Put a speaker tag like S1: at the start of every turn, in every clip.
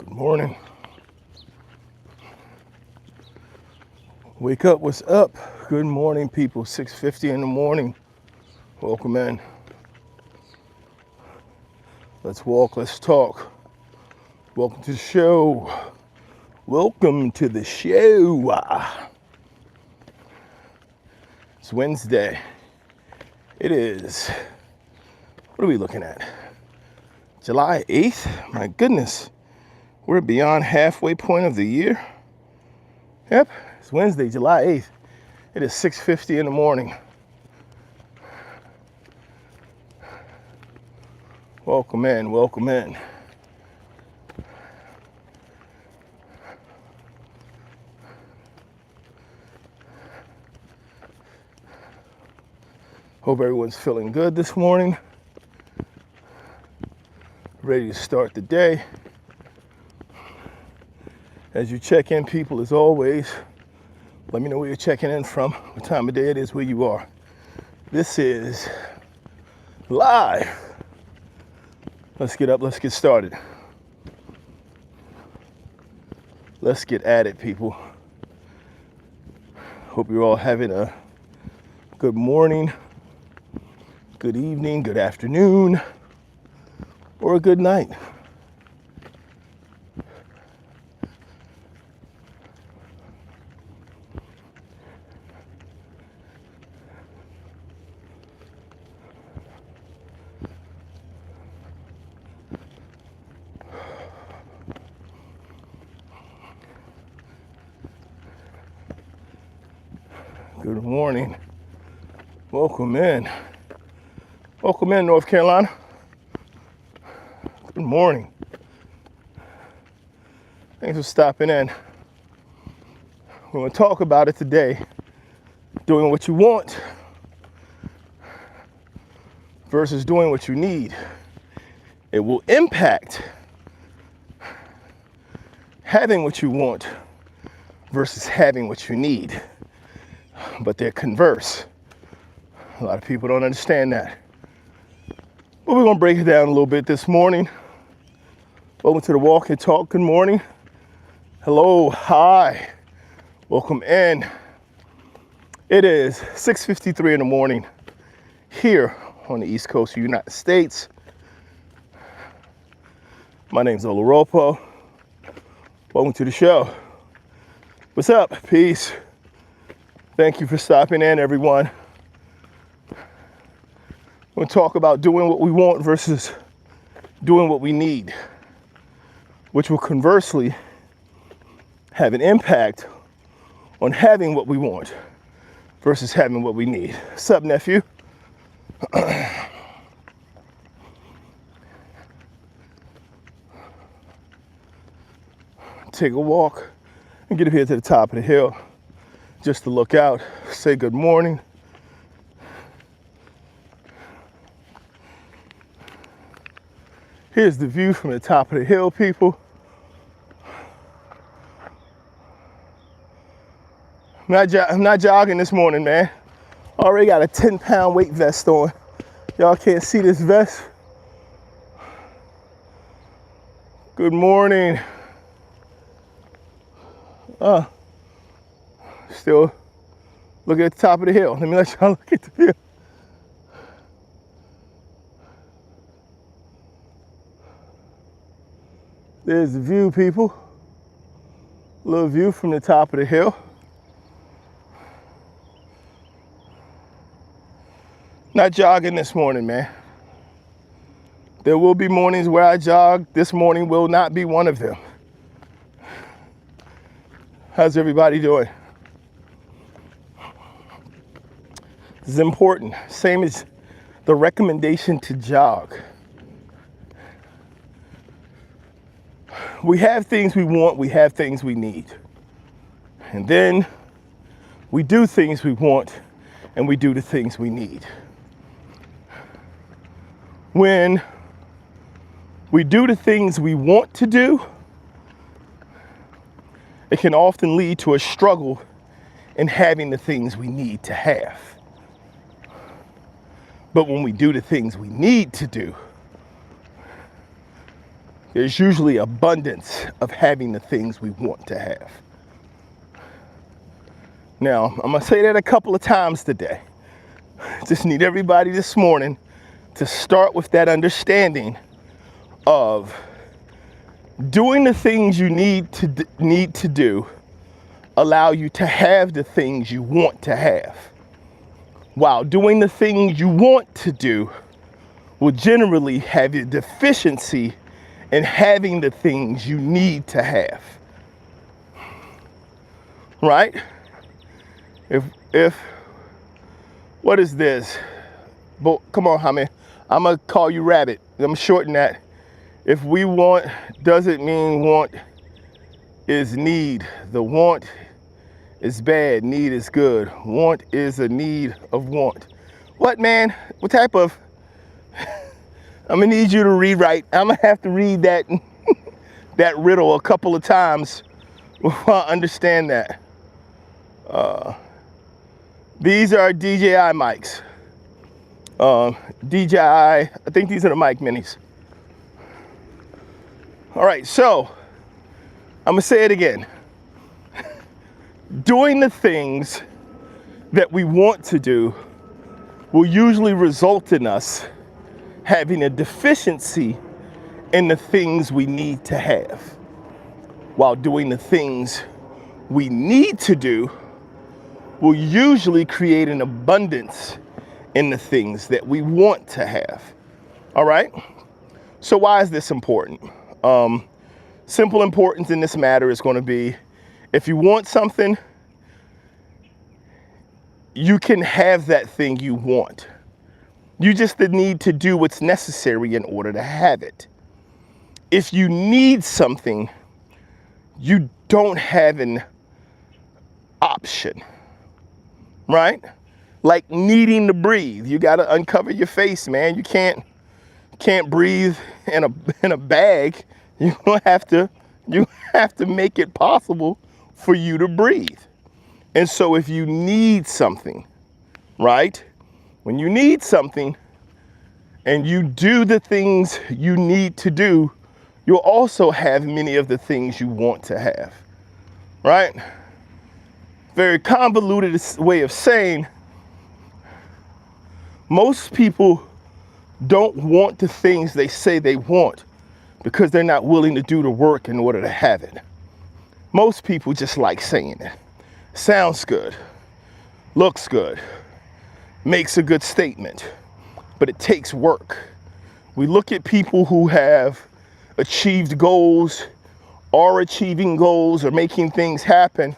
S1: Good morning. Wake up, what's up? Good morning, people. 6:50 in the morning. Welcome in. Let's walk, let's talk. Welcome to the show. Welcome to the show. It's Wednesday. It is, what are we looking at? July 8th? My goodness. We're beyond halfway point of the year. Yep, it's Wednesday, July 8th. It is 6:50 in the morning. Welcome in, welcome in. Hope everyone's feeling good this morning. Ready to start the day. As you check in, people, as always, let me know where you're checking in from, what time of day it is, where you are. This is live. Let's get up, let's get started. Let's get at it, people. Hope you're all having a good morning, good evening, good afternoon, or a good night. Good morning. Welcome in. Welcome in, North Carolina. Good morning. Thanks for stopping in. We're going to talk about it today. Doing what you want versus doing what you need. It will impact having what you want versus having what you need. But they're converse. A lot of people don't understand that. But we're going to break it down a little bit this morning. Welcome to the Walk and Talk. Good morning. Hello. Hi. Welcome in. It is 6:53 in the morning here on the East Coast of the United States. My name's Oloropo. Welcome to the show. What's up? Peace. Thank you for stopping in, everyone. We'll talk about doing what we want versus doing what we need, which will conversely have an impact on having what we want versus having what we need. What's up, nephew? Take a walk and get up here to the top of the hill just to look out, say good morning. Here's the view from the top of the hill, people. I'm not jogging this morning, man. Already got a 10-pound weight vest on. Y'all can't see this vest. Good morning. Still looking at the top of the hill. Let me let y'all look at the view. There's the view, people. Little view from the top of the hill. Not jogging this morning, man. There will be mornings where I jog. This morning will not be one of them. How's everybody doing? This is important. Same as the recommendation to jog. We have things we want, we have things we need. And then we do things we want and we do the things we need. When we do the things we want to do, it can often lead to a struggle in having the things we need to have. But when we do the things we need to do, there's usually abundance of having the things we want to have. Now, I'm going to say that a couple of times today. Just need everybody this morning to start with that understanding of doing the things you need to do allow you to have the things you want to have, while doing the things you want to do will generally have a deficiency in having the things you need to have. Right? If what is this? Come on, Hamid. I'm gonna call you Rabbit. I'm gonna shorten that. If we want doesn't mean want is need. The want is bad, need is good. Want is a need of want. What, man? What type of? I'm gonna need you to rewrite. I'm gonna have to read that that riddle a couple of times before I understand that. These are DJI mics. DJI, I think these are the mic minis. All right, so I'm gonna say it again. Doing the things that we want to do will usually result in us having a deficiency in the things we need to have, while doing the things we need to do will usually create an abundance in the things that we want to have. All right? So why is this important? Simple importance in this matter is going to be, if you want something, you can have that thing you want. You just need to do what's necessary in order to have it. If you need something, you don't have an option, right? Like needing to breathe. You got to uncover your face, man. You can't breathe in a bag. You have to make it possible for you to breathe. And so if you need something, right? When you need something and you do the things you need to do, you'll also have many of the things you want to have, right? Very convoluted way of saying, most people don't want the things they say they want because they're not willing to do the work in order to have it. Most people just like saying it. Sounds good, looks good, makes a good statement, but it takes work. We look at people who have achieved goals, are achieving goals, or making things happen,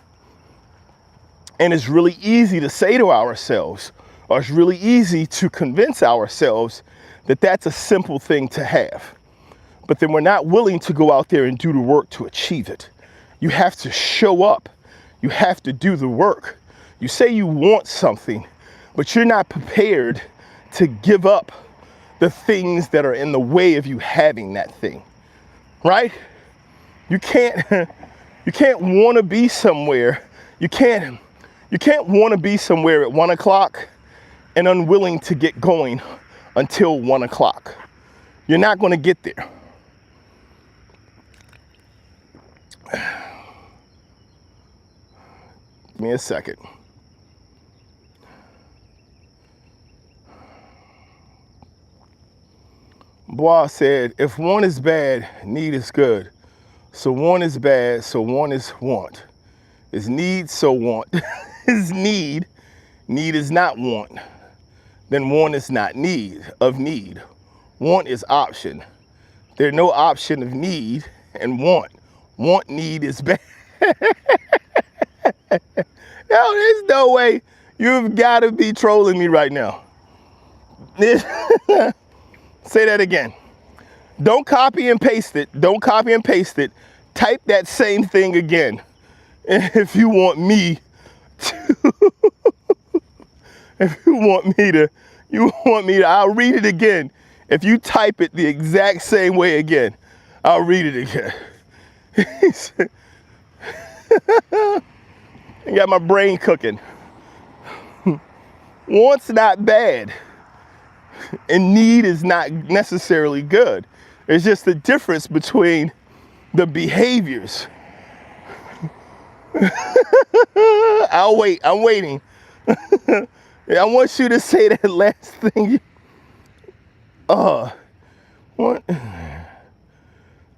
S1: and it's really easy to say to ourselves, or it's really easy to convince ourselves that that's a simple thing to have. But then we're not willing to go out there and do the work to achieve it. You have to show up. You have to do the work. You say you want something, but you're not prepared to give up the things that are in the way of you having that thing, right? You can't want to be somewhere. You can't want to be somewhere at 1 o'clock and unwilling to get going until 1 o'clock. You're not going to get there. Give me a second. Bois said, if one is bad, need is good. So one is bad, so one is want. Is need, so want. Is need is not want. Then want is not need, of need. Want is option. There's no option of need and want. Want, need is bad. No, there's no way. You've got to be trolling me right now. Say that again. Don't copy and paste it. Don't copy and paste it. Type that same thing again. If you want me to, I'll read it again. If you type it the exact same way again, I'll read it again. I got my brain cooking. Want's not bad, and need is not necessarily good. It's just the difference between the behaviors. I'll wait. I'm waiting. I want you to say that last thing. What?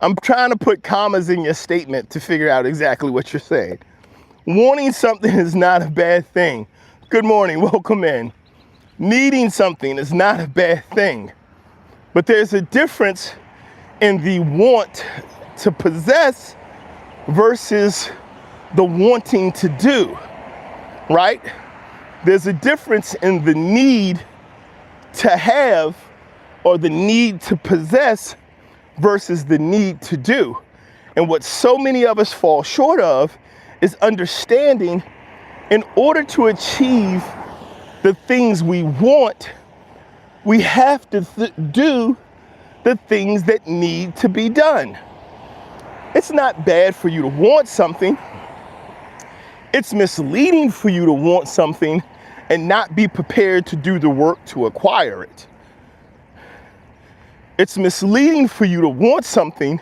S1: I'm trying to put commas in your statement to figure out exactly what you're saying. Wanting something is not a bad thing. Good morning. Welcome in. Needing something is not a bad thing. But there's a difference in the want to possess versus the wanting to do, right? There's a difference in the need to have or the need to possess versus the need to do. And what so many of us fall short of is understanding in order to achieve the things we want, we have to do the things that need to be done. It's not bad for you to want something. It's misleading for you to want something and not be prepared to do the work to acquire it. It's misleading for you to want something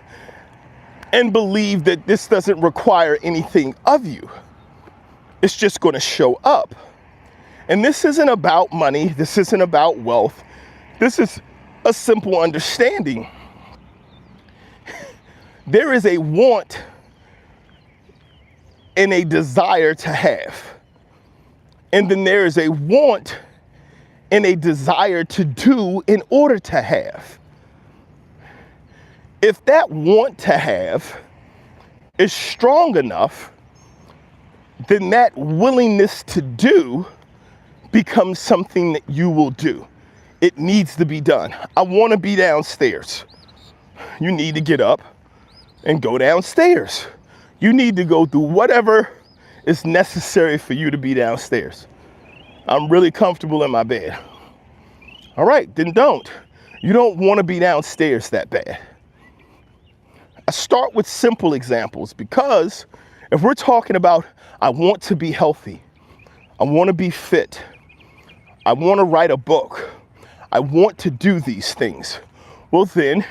S1: and believe that this doesn't require anything of you. It's just going to show up. And this isn't about money. This isn't about wealth. This is a simple understanding. There is a want and a desire to have. And then there is a want and a desire to do in order to have. If that want to have is strong enough, then that willingness to do becomes something that you will do. It needs to be done. I want to be downstairs. You need to get up and go downstairs. You need to go through whatever is necessary for you to be downstairs. I'm really comfortable in my bed. All right, then don't. You don't want to be downstairs that bad. I start with simple examples because if we're talking about, I want to be healthy, I want to be fit, I want to write a book, I want to do these things, well then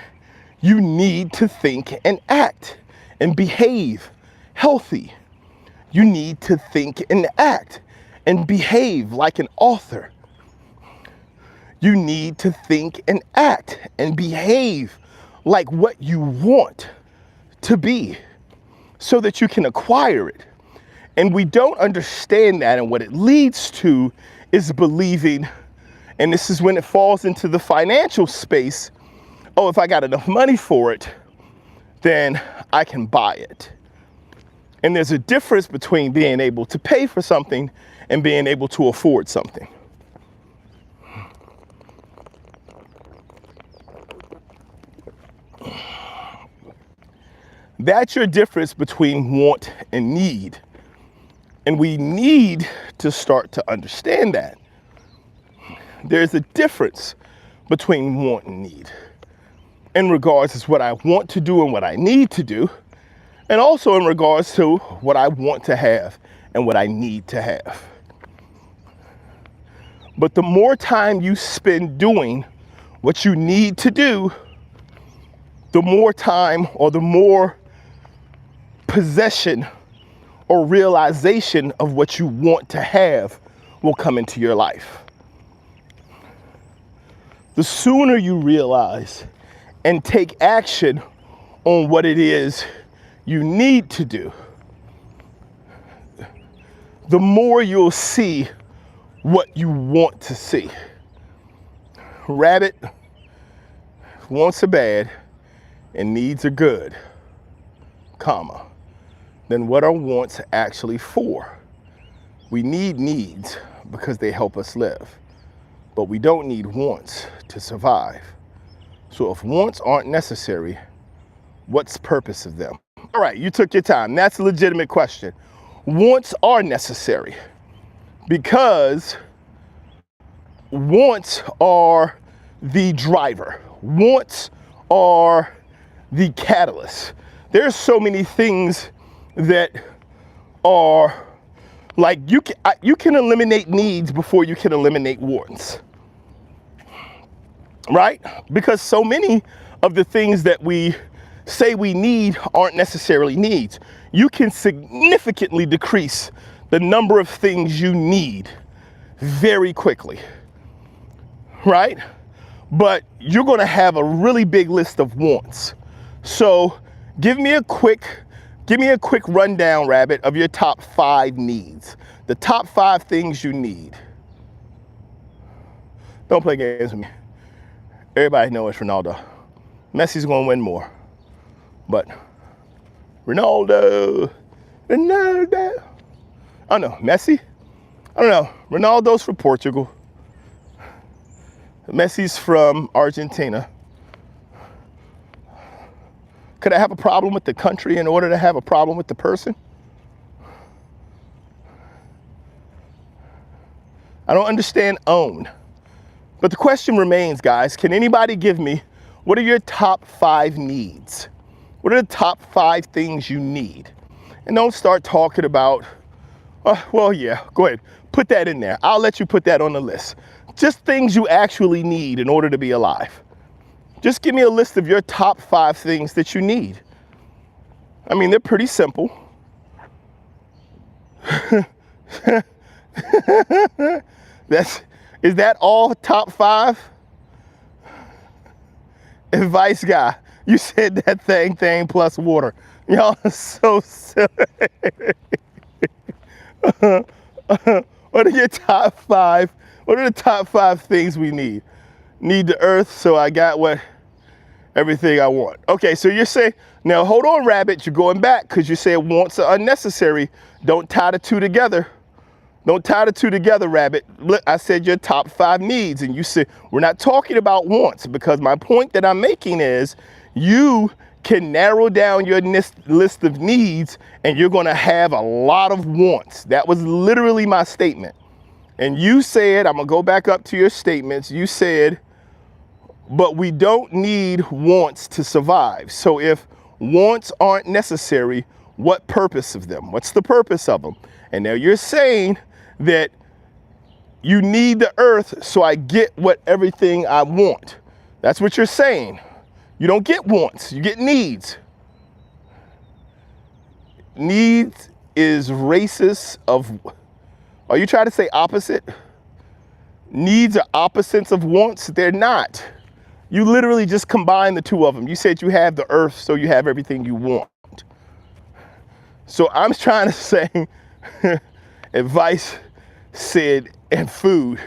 S1: you need to think and act and behave healthy. You need to think and act and behave like an author. You need to think and act and behave like what you want to be so that you can acquire it. And we don't understand that, and what it leads to is believing, and this is when it falls into the financial space, oh, if I got enough money for it, then I can buy it. And there's a difference between being able to pay for something and being able to afford something. That's your difference between want and need. And we need to start to understand that. There's a difference between want and need in regards to what I want to do and what I need to do, and also in regards to what I want to have and what I need to have. But the more time you spend doing what you need to do, the more time or the more possession or realization of what you want to have will come into your life. The sooner you realize and take action on what it is you need to do, the more you'll see what you want to see. Rabbit wants a bad and needs are good, comma. Then what are wants actually for? We need needs because they help us live, but we don't need wants to survive. So if wants aren't necessary, what's the purpose of them? All right, you took your time. That's a legitimate question. Wants are necessary because wants are the driver. Wants are the catalyst. There's so many things that are like you can eliminate needs before you can eliminate wants, right? Because so many of the things that we say we need aren't necessarily needs. You can significantly decrease the number of things you need very quickly, right? But you're going to have a really big list of wants. So give me a quick rundown, Rabbit, of your top 5 needs. The top 5 things you need. Don't play games with me. Everybody knows it's Ronaldo. Messi's going to win more. But Ronaldo. I don't know. Messi? I don't know. Ronaldo's from Portugal. Messi's from Argentina. Could I have a problem with the country in order to have a problem with the person? I don't understand own. But the question remains, guys, can anybody give me, what are your top 5 needs? What are the top 5 things you need? And don't start talking about, well, yeah, go ahead. Put that in there. I'll let you put that on the list. Just things you actually need in order to be alive. Just give me a list of your top 5 things that you need. I mean, they're pretty simple. Is that all top 5? Advice guy, you said that thing plus water. Y'all are so silly. What are your top 5? What are the top 5 things we need? Need the earth, so I got everything I want. Okay, so you're saying, now hold on, Rabbit, you're going back because you said wants are unnecessary. Don't tie the two together. Don't tie the two together, Rabbit. Look, I said your top 5 needs, and you said we're not talking about wants, because my point that I'm making is you can narrow down your list of needs and you're going to have a lot of wants. That was literally my statement. And you said, I'm going to go back up to your statements. You said, but we don't need wants to survive. So if wants aren't necessary, what purpose of them? What's the purpose of them? And now you're saying that you need the earth so I get everything I want. That's what you're saying. You don't get wants, you get needs. Needs is racist of, are you trying to say opposite? Needs are opposites of wants? They're not. You literally just combine the two of them. You said you have the earth, so you have everything you want. So I'm trying to say, advice said, and food.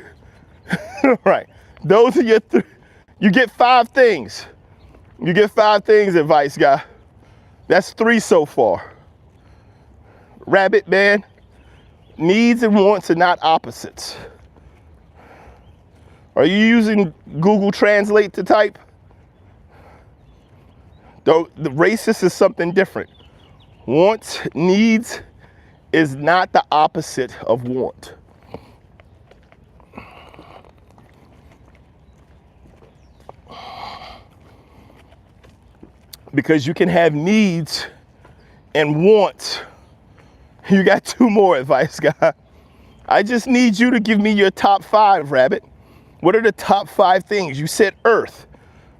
S1: Right. Those are your you get 5 things. You get 5 things, advice guy. That's 3 so far. Rabbit man, needs and wants are not opposites. Are you using Google Translate to type? Though the racist is something different. Wants, needs is not the opposite of want. Because you can have needs and wants. You got 2 more, advice guy. I just need you to give me your top 5, Rabbit. What are the top 5 things? You said earth.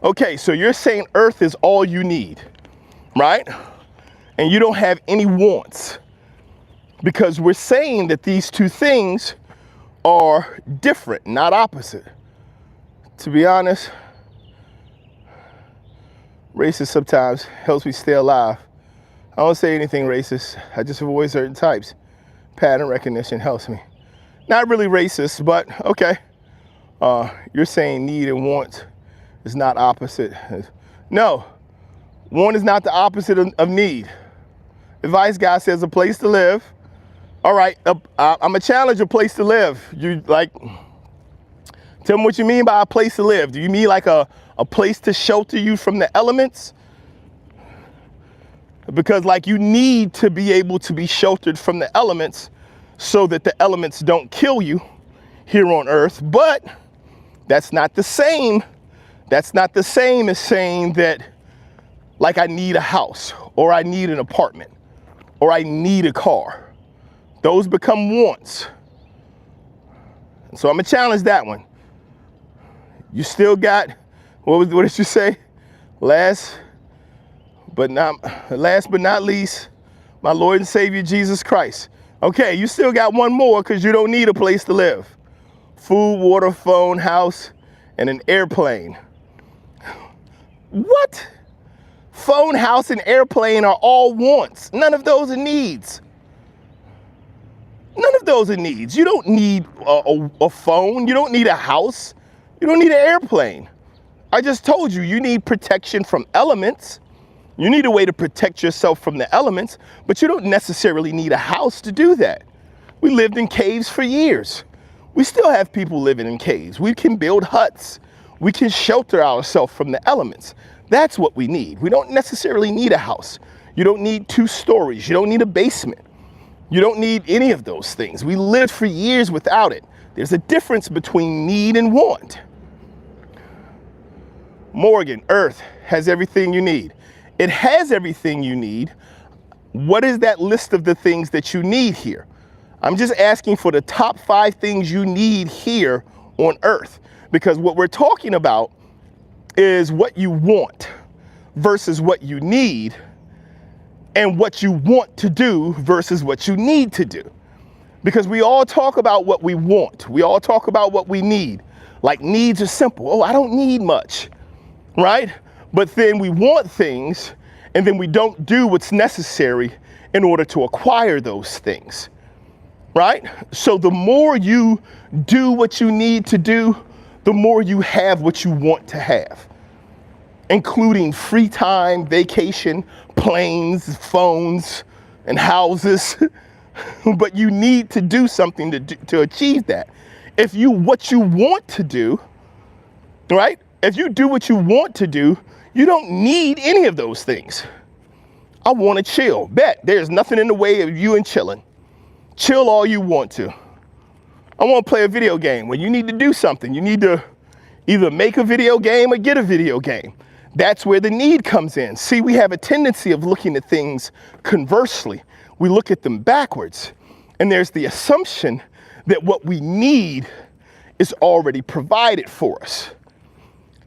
S1: Okay, so you're saying earth is all you need, right? And you don't have any wants. Because we're saying that these 2 things are different, not opposite. To be honest, racist sometimes helps me stay alive. I don't say anything racist. I just avoid certain types. Pattern recognition helps me. Not really racist, but okay. You're saying need and want is not opposite. No, want is not the opposite of need. Advice guy says a place to live. All right, I'm gonna challenge a place to live. You like, tell me what you mean by a place to live. Do you mean like a place to shelter you from the elements? Because like you need to be able to be sheltered from the elements so that the elements don't kill you here on earth. But that's not the same. That's not the same as saying that like I need a house or I need an apartment or I need a car. Those become wants. So I'm gonna challenge that one. You still got, what did you say? Last but not least, my Lord and Savior, Jesus Christ. Okay, you still got one more because you don't need a place to live. Food, water, phone, house, and an airplane. What? Phone, house, and airplane are all wants. None of those are needs. None of those are needs. You don't need a phone. You don't need a house. You don't need an airplane. I just told you, you need protection from elements. You need a way to protect yourself from the elements, but you don't necessarily need a house to do that. We lived in caves for years. We still have people living in caves. We can build huts. We can shelter ourselves from the elements. That's what we need. We don't necessarily need a house. You don't need 2 stories. You don't need a basement. You don't need any of those things. We lived for years without it. There's a difference between need and want. Morgan, Earth has everything you need. It has everything you need. What is that list of the things that you need here? I'm just asking for the top 5 things you need here on Earth, because what we're talking about is what you want versus what you need, and what you want to do versus what you need to do. Because we all talk about what we want. We all talk about what we need. Like, needs are simple. Oh, I don't need much, right? But then we want things, and then we don't do what's necessary in order to acquire those things, right? So the more you do what you need to do, the more you have what you want to have, including free time, vacation, planes, phones, and houses. But you need to do something to achieve that. What you want to do, right? If you do what you want to do, you don't need any of those things. I want to chill. Bet there's nothing in the way of you and chilling. Chill all you want to. I want to play a video game. When you need to do something, you need to either make a video game or get a video game. That's where the need comes in. See, we have a tendency of looking at things conversely. We look at them backwards. And there's the assumption that what we need is already provided for us.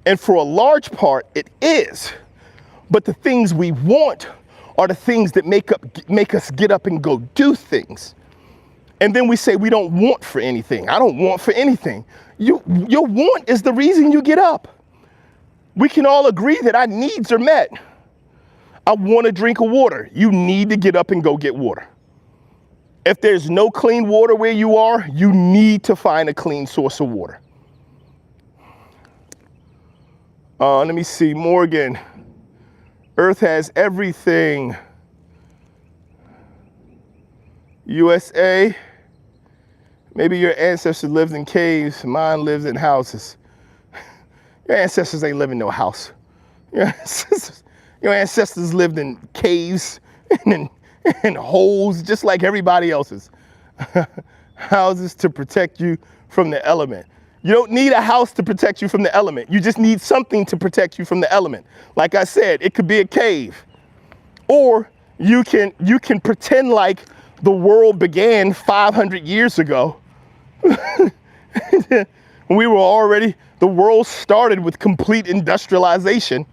S1: And for a large part, it is. But the things we want are the things that make us get up and go do things. And then we say we don't want for anything. I don't want for anything. Your want is the reason you get up. We can all agree that our needs are met. I want a drink of water. You need to get up and go get water. If there's no clean water where you are, you need to find a clean source of water. Let me see, Morgan. Earth has everything. USA. Maybe your ancestors lived in caves. Mine lives in houses. Your ancestors ain't living in no house. Your ancestors lived in caves and in holes just like everybody else's. Houses to protect you from the element. You don't need a house to protect you from the element. You just need something to protect you from the element. Like I said, it could be a cave. Or you can pretend like the world began 500 years ago. The world started with complete industrialization.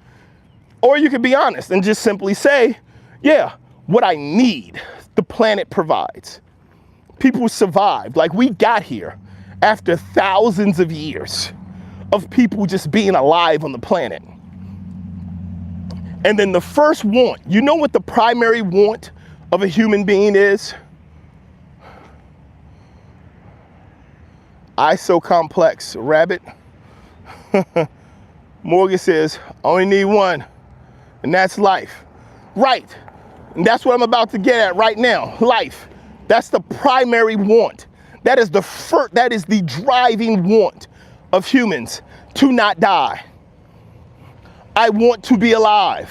S1: Or you could be honest and just simply say, yeah, what I need, the planet provides. People survived, like we got here after thousands of years of people just being alive on the planet. And then the first want, you know what the primary want of a human being is? I so complex, rabbit. Morgan says, only need one, and that's life. Right, and that's what I'm about to get at right now, life. That's the primary want. That is the driving want of humans, to not die. I want to be alive.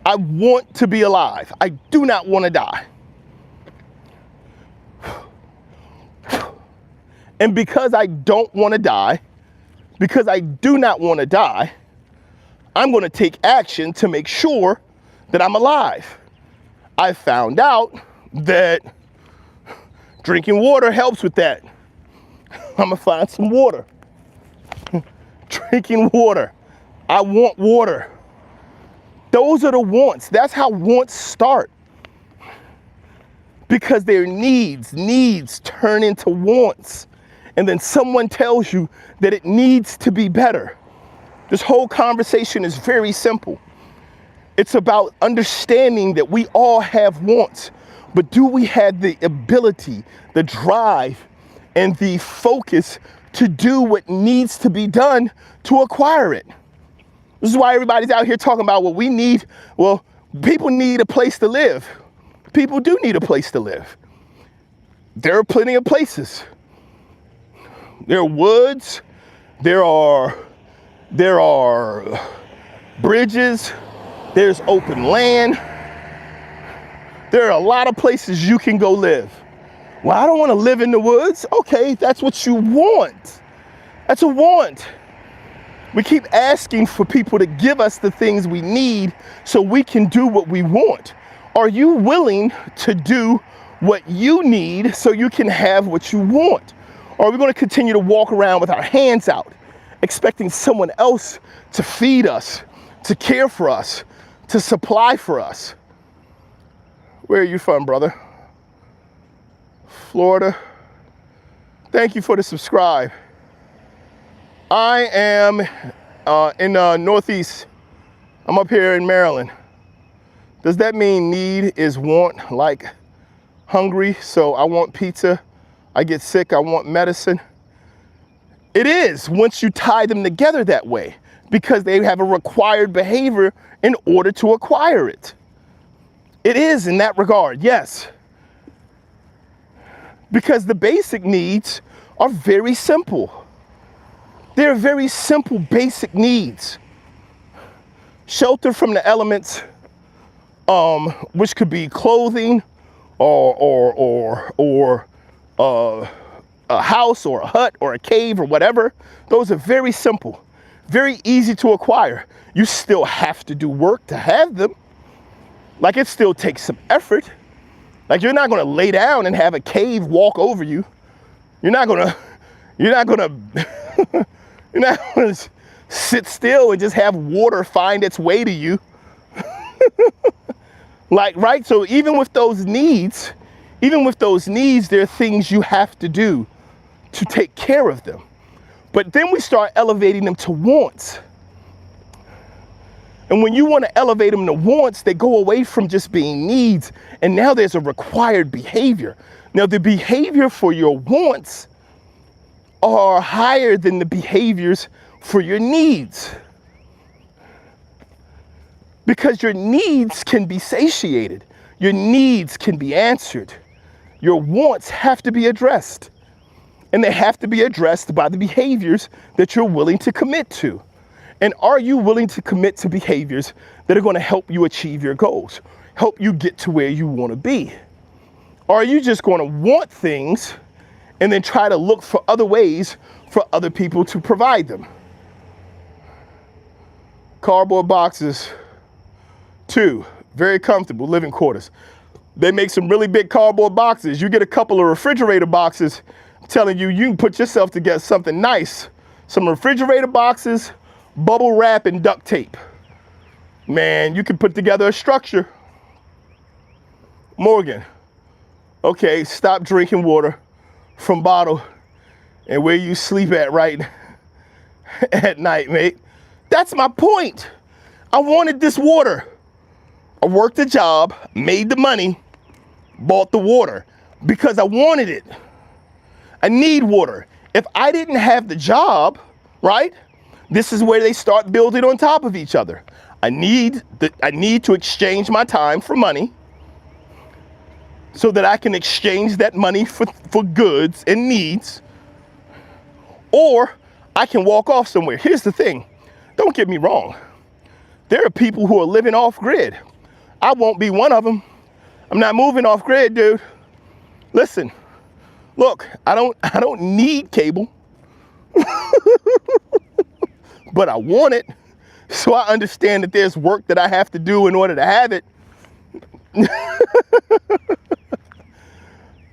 S1: I want to be alive. I do not want to die. And because I don't want to die, because I do not want to die, I'm going to take action to make sure that I'm alive. I found out that drinking water helps with that. I'm going to find some water. Drinking water. I want water. Those are the wants. That's how wants start. Because their needs turn into wants. And then someone tells you that it needs to be better. This whole conversation is very simple. It's about understanding that we all have wants, but do we have the ability, the drive, and the focus to do what needs to be done to acquire it? This is why everybody's out here talking about what we need. Well, people need a place to live. People do need a place to live. There are plenty of places. There are woods. There are bridges. There's open land. There are a lot of places you can go live. Well, I don't want to live in the woods. Okay, that's what you want. That's a want. We keep asking for people to give us the things we need so we can do what we want. Are you willing to do what you need so you can have what you want? Or are we going to continue to walk around with our hands out, expecting someone else to feed us, to care for us, to supply for us? Where are you from, brother? Florida. Thank you for the subscribe. I am in Northeast. I'm up here in Maryland. Does that mean need is want, like hungry? So I want pizza, I get sick, I want medicine. It is once you tie them together that way, because they have a required behavior in order to acquire it. It is in that regard, yes. Because the basic needs are very simple. They're very simple basic needs. Shelter from the elements, which could be clothing or a house or a hut or a cave or whatever. Those are very simple, very easy to acquire. You still have to do work to have them. Like, it still takes some effort. Like, you're not going to lay down and have a cave walk over you. You're not going to sit still and just have water find its way to you. Like, right? So even with those needs, there are things you have to do to take care of them. But then we start elevating them to wants. And when you want to elevate them to wants, they go away from just being needs. And now there's a required behavior. Now, the behavior for your wants are higher than the behaviors for your needs. Because your needs can be satiated. Your needs can be answered. Your wants have to be addressed. And they have to be addressed by the behaviors that you're willing to commit to. And are you willing to commit to behaviors that are going to help you achieve your goals, help you get to where you want to be? Or are you just going to want things and then try to look for other ways for other people to provide them? Cardboard boxes. 2, very comfortable living quarters. They make some really big cardboard boxes. You get a couple of refrigerator boxes. I'm telling you, you can put yourself together something nice. Some refrigerator boxes, bubble wrap, and duct tape. Man, you can put together a structure. Morgan, okay, stop drinking water from bottle and where you sleep at right at night, mate. That's my point. I wanted this water. I worked a job, made the money, bought the water because I wanted it. I need water. If I didn't have the job, right? This is where they start building on top of each other. I need to exchange my time for money so that I can exchange that money for goods and needs, or I can walk off somewhere. Here's the thing. Don't get me wrong. There are people who are living off grid. I won't be one of them. I'm not moving off grid, dude. Listen, look, I don't need cable, but I want it. So I understand that there's work that I have to do in order to have it.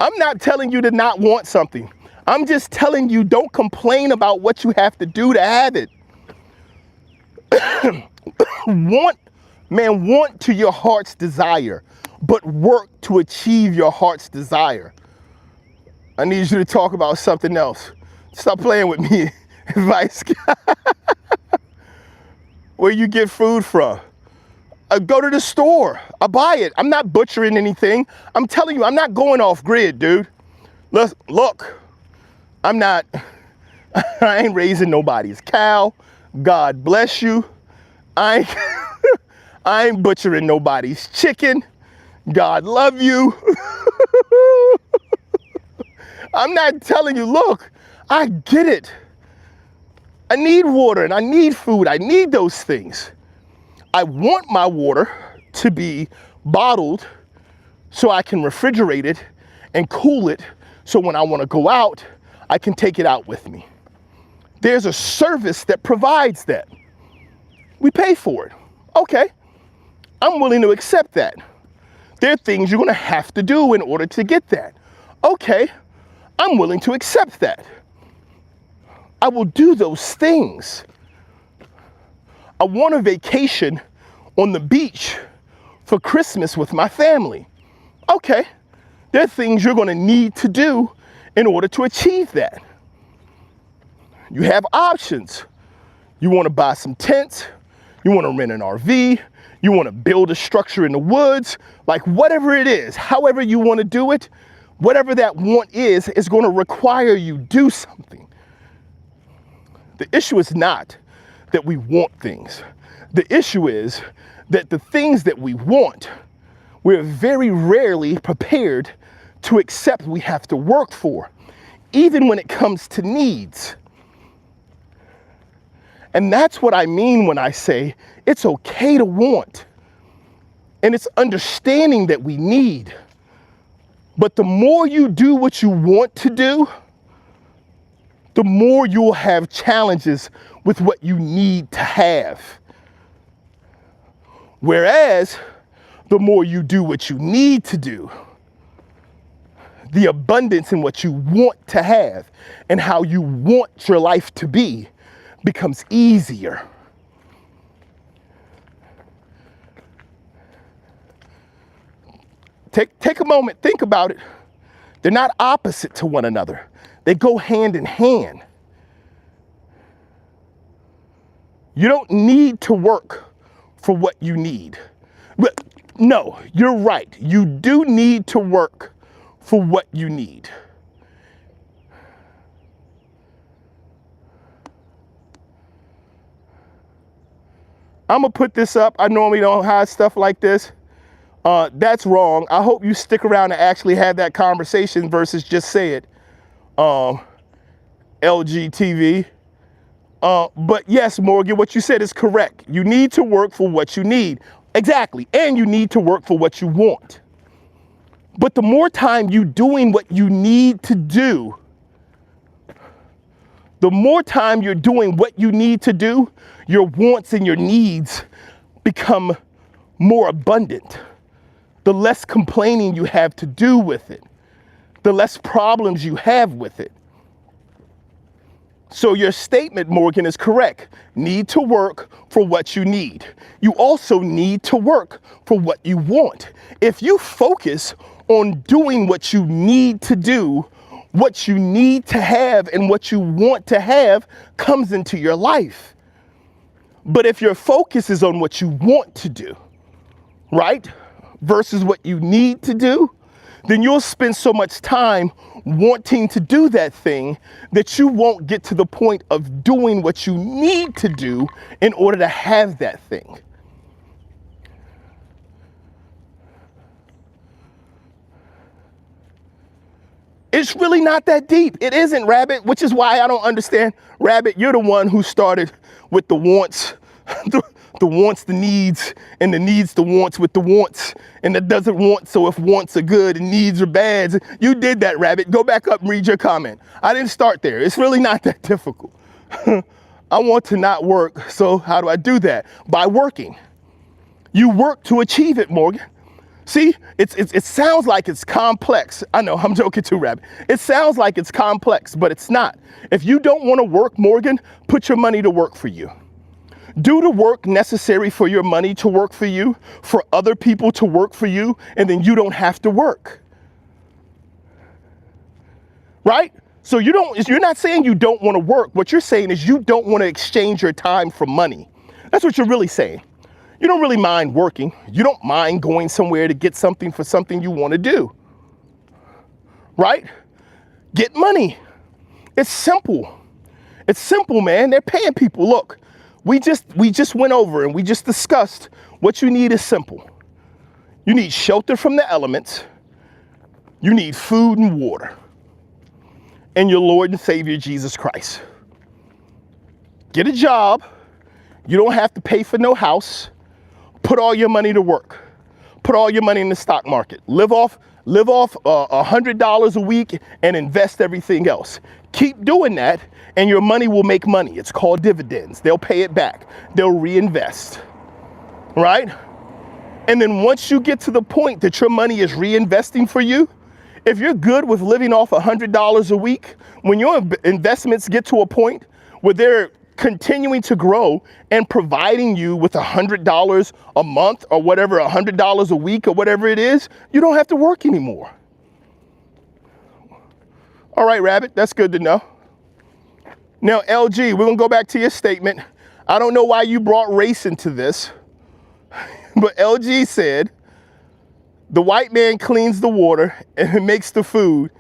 S1: I'm not telling you to not want something. I'm just telling you, don't complain about what you have to do to have it. Want to your heart's desire, but work to achieve your heart's desire. I need you to talk about something else. Stop playing with me, advice. Where you get food from? Go to the store. I buy it. I'm not butchering anything. I'm telling you, I'm not going off grid, dude. Look, I ain't raising nobody's cow. God bless you. I ain't butchering nobody's chicken. God love you. I'm not telling you, look, I get it. I need water and I need food. I need those things. I want my water to be bottled so I can refrigerate it and cool it so when I want to go out, I can take it out with me. There's a service that provides that. We pay for it. Okay, I'm willing to accept that. There are things you're going to have to do in order to get that. Okay, I'm willing to accept that. I will do those things. I want a vacation on the beach for Christmas with my family. Okay, there are things you're going to need to do in order to achieve that. You have options. You want to buy some tents. You want to rent an RV. You want to build a structure in the woods. Like whatever it is, however you want to do it, whatever that want is going to require you do something. The issue is not that we want things. The issue is that the things that we want, we're very rarely prepared to accept we have to work for, even when it comes to needs. And that's what I mean when I say it's okay to want. And it's understanding that we need. But the more you do what you want to do, the more you'll have challenges with what you need to have. Whereas, the more you do what you need to do, the abundance in what you want to have and how you want your life to be becomes easier. Take a moment, think about it. They're not opposite to one another. They go hand in hand. You don't need to work for what you need. But no, you're right. You do need to work for what you need. I'm going to put this up. I normally don't hide stuff like this. That's wrong. I hope you stick around and actually have that conversation versus just say it. LGTV. But yes, Morgan, what you said is correct. You need to work for what you need. Exactly. And you need to work for what you want. But the more time you doing what you need to do, the more time you're doing what you need to do, your wants and your needs become more abundant. The less complaining you have to do with it, the less problems you have with it. So your statement, Morgan, is correct. Need to work for what you need. You also need to work for what you want. If you focus on doing what you need to do, what you need to have and what you want to have comes into your life. But if your focus is on what you want to do, right, versus what you need to do, then you'll spend so much time wanting to do that thing that you won't get to the point of doing what you need to do in order to have that thing. It's really not that deep. It isn't, Rabbit, which is why I don't understand. Rabbit, you're the one who started with the wants, the wants, the needs, and the needs, the wants with the wants, and the doesn't want, so if wants are good and needs are bad. You did that, Rabbit. Go back up and read your comment. I didn't start there. It's really not that difficult. I want to not work, so how do I do that? By working. You work to achieve it, Morgan. See, it sounds like it's complex. I know, I'm joking too, Rabbit. It sounds like it's complex, but it's not. If you don't want to work, Morgan, put your money to work for you. Do the work necessary for your money to work for you, for other people to work for you, and then you don't have to work. Right? So you're not saying you don't want to work. What you're saying is you don't want to exchange your time for money. That's what you're really saying. You don't really mind working. You don't mind going somewhere to get something for something you want to do. Right? Get money. It's simple. It's simple, man. They're paying people. Look, we just went over and we just discussed what you need is simple. You need shelter from the elements. You need food and water. And your Lord and Savior, Jesus Christ. Get a job. You don't have to pay for no house. Put all your money to work. Put all your money in the stock market. Live off $100 a week and invest everything else. Keep doing that and your money will make money. It's called dividends. They'll pay it back. They'll reinvest. Right? And then once you get to the point that your money is reinvesting for you, if you're good with living off $100 a week, when your investments get to a point where they're continuing to grow and providing you with $100 a month or whatever, $100 a week or whatever it is, you don't have to work anymore. All right, Rabbit, that's good to know. Now, LG, we're gonna go back to your statement. I don't know why you brought race into this, but LG said, the white man cleans the water and makes the food,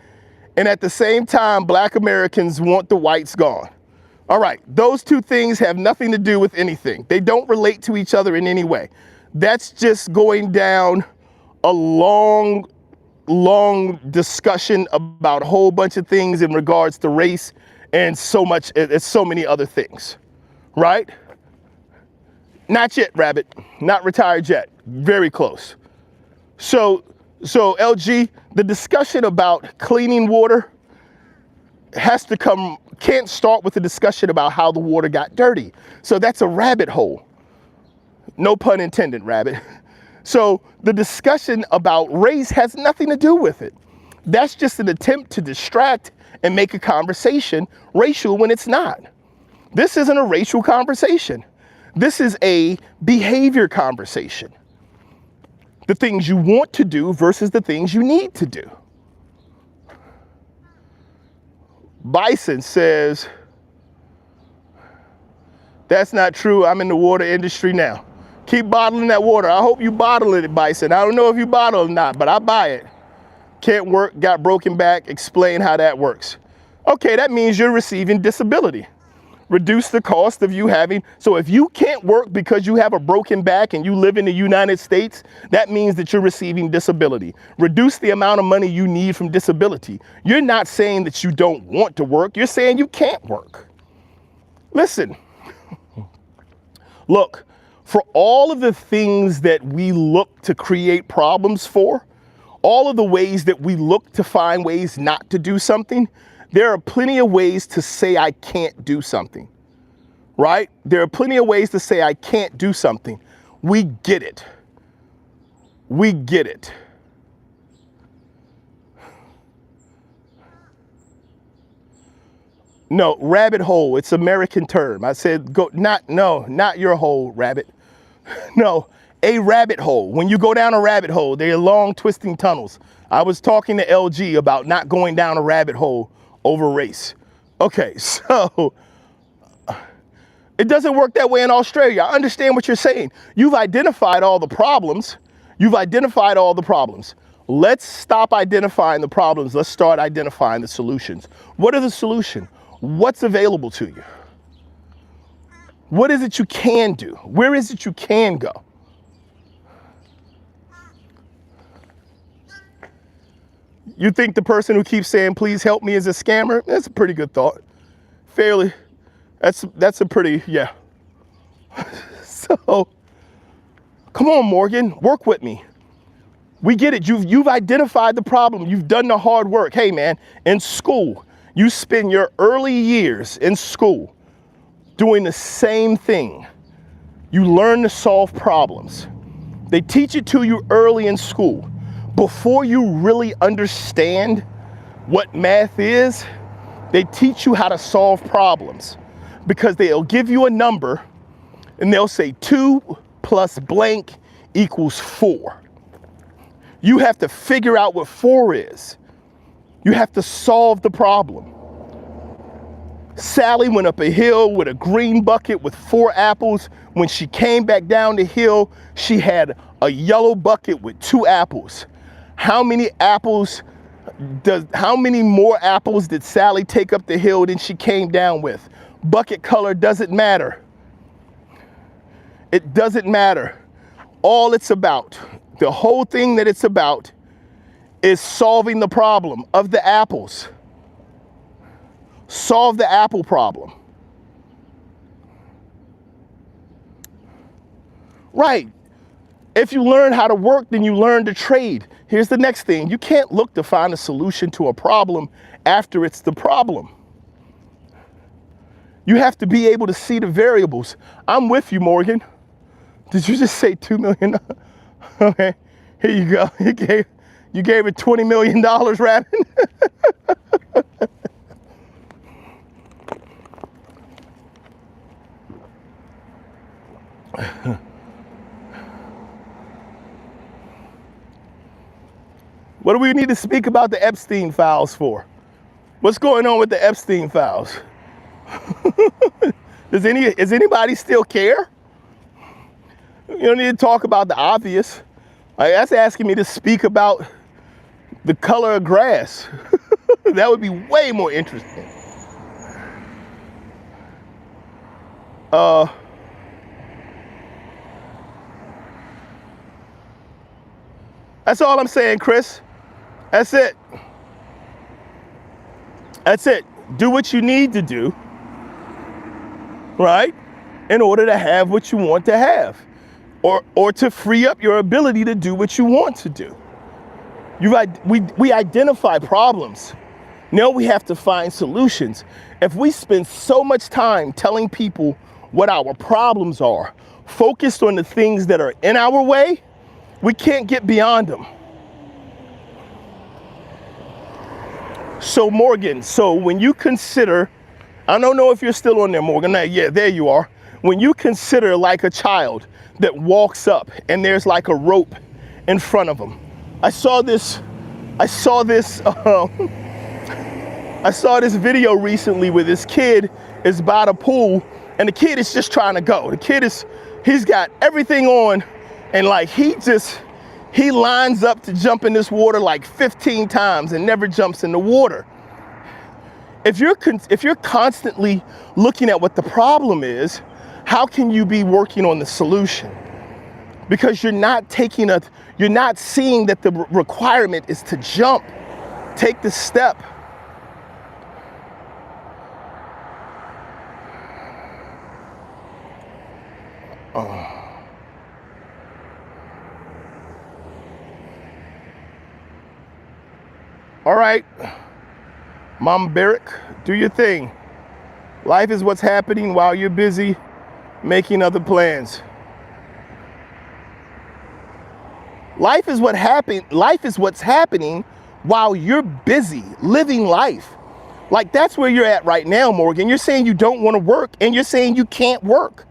S1: and at the same time, black Americans want the whites gone. All right, those two things have nothing to do with anything. They don't relate to each other in any way. That's just going down a long discussion about a whole bunch of things in regards to race and so many other things, right? Not yet, Rabbit, not retired yet, very close. So LG, the discussion about cleaning water can't start with a discussion about how the water got dirty. So that's a rabbit hole. No pun intended, Rabbit. So the discussion about race has nothing to do with it. That's just an attempt to distract and make a conversation racial when it's not. This isn't a racial conversation. This is a behavior conversation. The things you want to do versus the things you need to do. Bison says, that's not true. I'm in the water industry now. Keep bottling that water. I hope you bottle it, Bison. I don't know if you bottle it or not, but I buy it. Can't work, got broken back. Explain how that works. Okay, that means you're receiving disability. Reduce the cost of you having, so if you can't work because you have a broken back and you live in the United States, that means that you're receiving disability. Reduce the amount of money you need from disability. You're not saying that you don't want to work, you're saying you can't work. Listen, look, for all of the things that we look to create problems for, all of the ways that we look to find ways not to do something, there are plenty of ways to say I can't do something, right? There are plenty of ways to say I can't do something. We get it. We get it. No, rabbit hole, it's American term. I said, not your hole, Rabbit. No, a rabbit hole. When you go down a rabbit hole, they're long twisting tunnels. I was talking to LG about not going down a rabbit hole over race. Okay, so it doesn't work that way in Australia. I understand what you're saying. You've identified all the problems. Let's stop identifying the problems. Let's start identifying the solutions. What are the solutions? What's available to you? What is it you can do? Where is it you can go? You think the person who keeps saying, please help me, is a scammer? That's a pretty good thought. Fairly, that's a pretty, yeah. So, come on, Morgan, work with me. We get it, you've identified the problem, you've done the hard work. Hey man, in school, you spend your early years in school doing the same thing. You learn to solve problems. They teach it to you early in school. Before you really understand what math is, they teach you how to solve problems because they'll give you a number and they'll say 2 plus blank equals 4. You have to figure out what 4 is. You have to solve the problem. Sally went up a hill with a green bucket with 4 apples. When she came back down the hill, she had a yellow bucket with 2 apples. How many more apples did Sally take up the hill than she came down with? Bucket color doesn't matter. It doesn't matter. All it's about, the whole thing that it's about, is solving the problem of the apples. Solve the apple problem. Right. If you learn how to work, then you learn to trade. Here's the next thing. You can't look to find a solution to a problem after it's the problem. You have to be able to see the variables. I'm with you, Morgan. Did you just say $2 million? Okay, here you go. You gave it $20 million, Rabbit. What do we need to speak about the Epstein files for? What's going on with the Epstein files? Does anybody still care? You don't need to talk about the obvious. That's asking me to speak about the color of grass. That would be way more interesting. That's all I'm saying, Chris. That's it. That's it. Do what you need to do, right? In order to have what you want to have, or to free up your ability to do what you want to do. We identify problems. Now we have to find solutions. If we spend so much time telling people what our problems are, focused on the things that are in our way, we can't get beyond them. So Morgan, when you consider, I don't know if you're still on there, Morgan. Yeah, there you are. When you consider like a child that walks up and there's like a rope in front of them. I saw this video recently where this kid is by the pool and the kid is just trying to go. He's got everything on, and like he lines up to jump in this water like 15 times and never jumps in the water. If you're constantly looking at what the problem is, how can you be working on the solution? Because you're not seeing that the requirement is to jump. Take the step. All right, Mom Barrick, do your thing. Life is what's happening while you're busy making other plans. Life is what's happening while you're busy living life. Like, that's where you're at right now, Morgan. You're saying you don't want to work, and you're saying you can't work.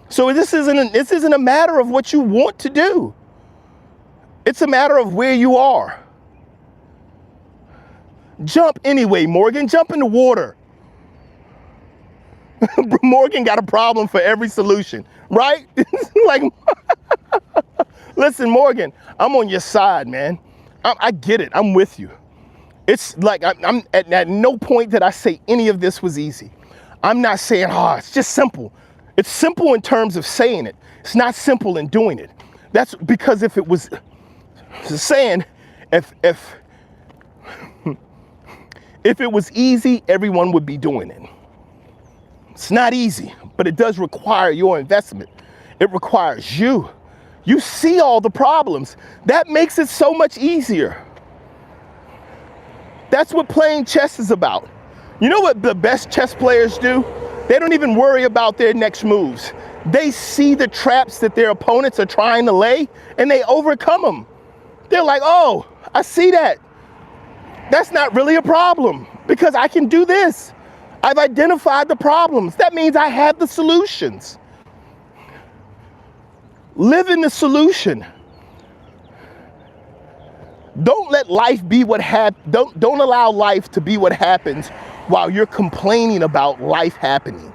S1: So this isn't a matter of what you want to do. It's a matter of where you are. Jump anyway, Morgan. Jump in the water. Morgan got a problem for every solution, right? Like, listen, Morgan, I'm on your side, man. I get it. I'm with you. It's like I'm at no point did I say any of this was easy. I'm not saying, it's just simple. It's simple in terms of saying it. It's not simple in doing it. That's because if it was saying, if it was easy, everyone would be doing it. It's not easy, but it does require your investment. It requires you. You see all the problems. That makes it so much easier. That's what playing chess is about. You know what the best chess players do? They don't even worry about their next moves. They see the traps that their opponents are trying to lay, and they overcome them. They're like, oh, I see that. That's not really a problem because I can do this. I've identified the problems. That means I have the solutions. Live in the solution. Don't let life be what don't allow life to be what happens while you're complaining about life happening.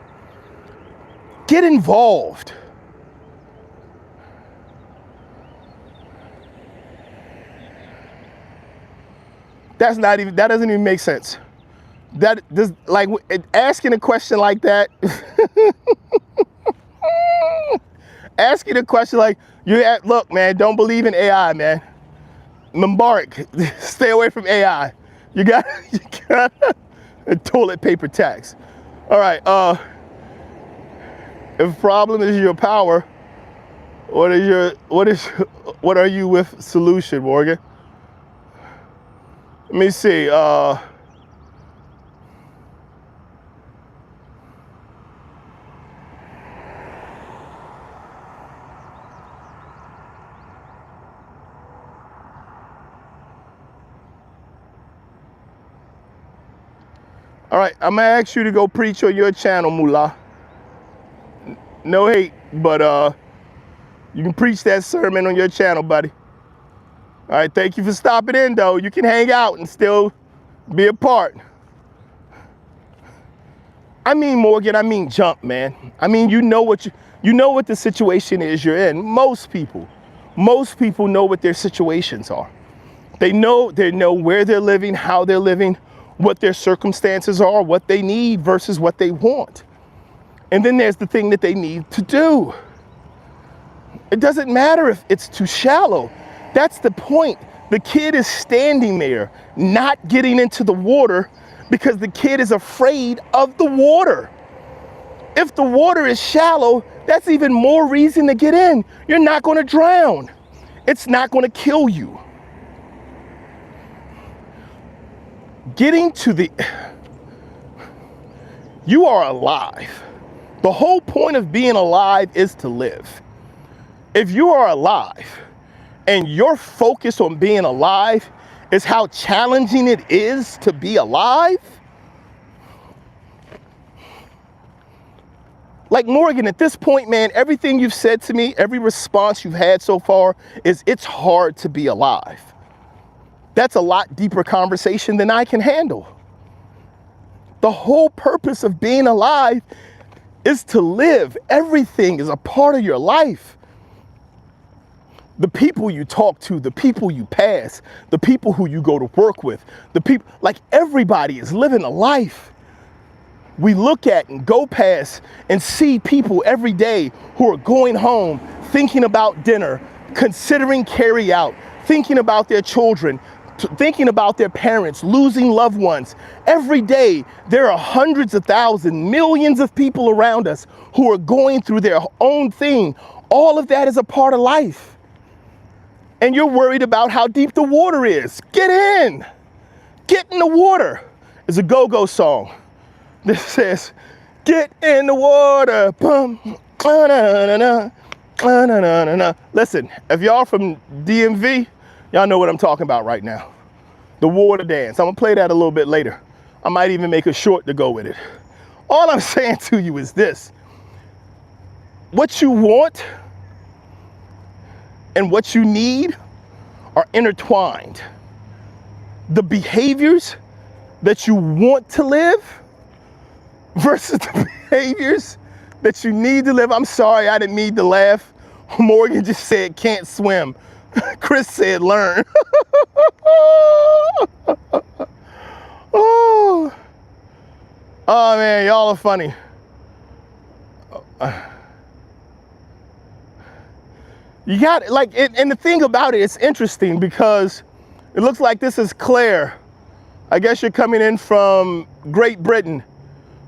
S1: Get involved. That doesn't even make sense. Like asking a question like that, asking a question like, look, man, don't believe in AI, man. Mubarak, stay away from AI. You got a toilet paper tax. All right, if problem is your power, what are you with solution, Morgan? Let me see. All right, I'm gonna ask you to go preach on your channel, Mullah. No hate, but you can preach that sermon on your channel, buddy. All right, thank you for stopping in, though. You can hang out and still be a part. I mean, Morgan, I mean jump, man. I mean, you know what the situation is you're in. Most people know what their situations are. They know where they're living, how they're living, what their circumstances are, what they need versus what they want. And then there's the thing that they need to do. It doesn't matter if it's too shallow. That's the point. The kid is standing there, not getting into the water because the kid is afraid of the water. If the water is shallow, that's even more reason to get in. You're not going to drown. It's not going to kill you. You are alive. The whole point of being alive is to live. If you are alive and your focus on being alive is how challenging it is to be alive, like Morgan, at this point, man, everything you've said to me, every response you've had so far is it's hard to be alive. That's a lot deeper conversation than I can handle. The whole purpose of being alive is to live. Everything is a part of your life. The people you talk to, the people you pass, the people who you go to work with, like everybody is living a life. We look at and go past and see people every day who are going home, thinking about dinner, considering carry out, thinking about their children, thinking about their parents, losing loved ones. Every day, there are hundreds of thousands, millions of people around us who are going through their own thing. All of that is a part of life. And you're worried about how deep the water is. Get in. Get in the water. It's a go-go song. This says, get in the water. Listen, if y'all from DMV, y'all know what I'm talking about right now. The water dance. I'm gonna play that a little bit later. I might even make a short to go with it. All I'm saying to you is this. What you want and what you need are intertwined. The behaviors that you want to live versus the behaviors that you need to live. I'm sorry, I didn't mean to laugh. Morgan just said can't swim. Chris said learn. Oh man, y'all are funny. You got it, like, and the thing about it, it's interesting because it looks like this is Claire. I guess you're coming in from Great Britain,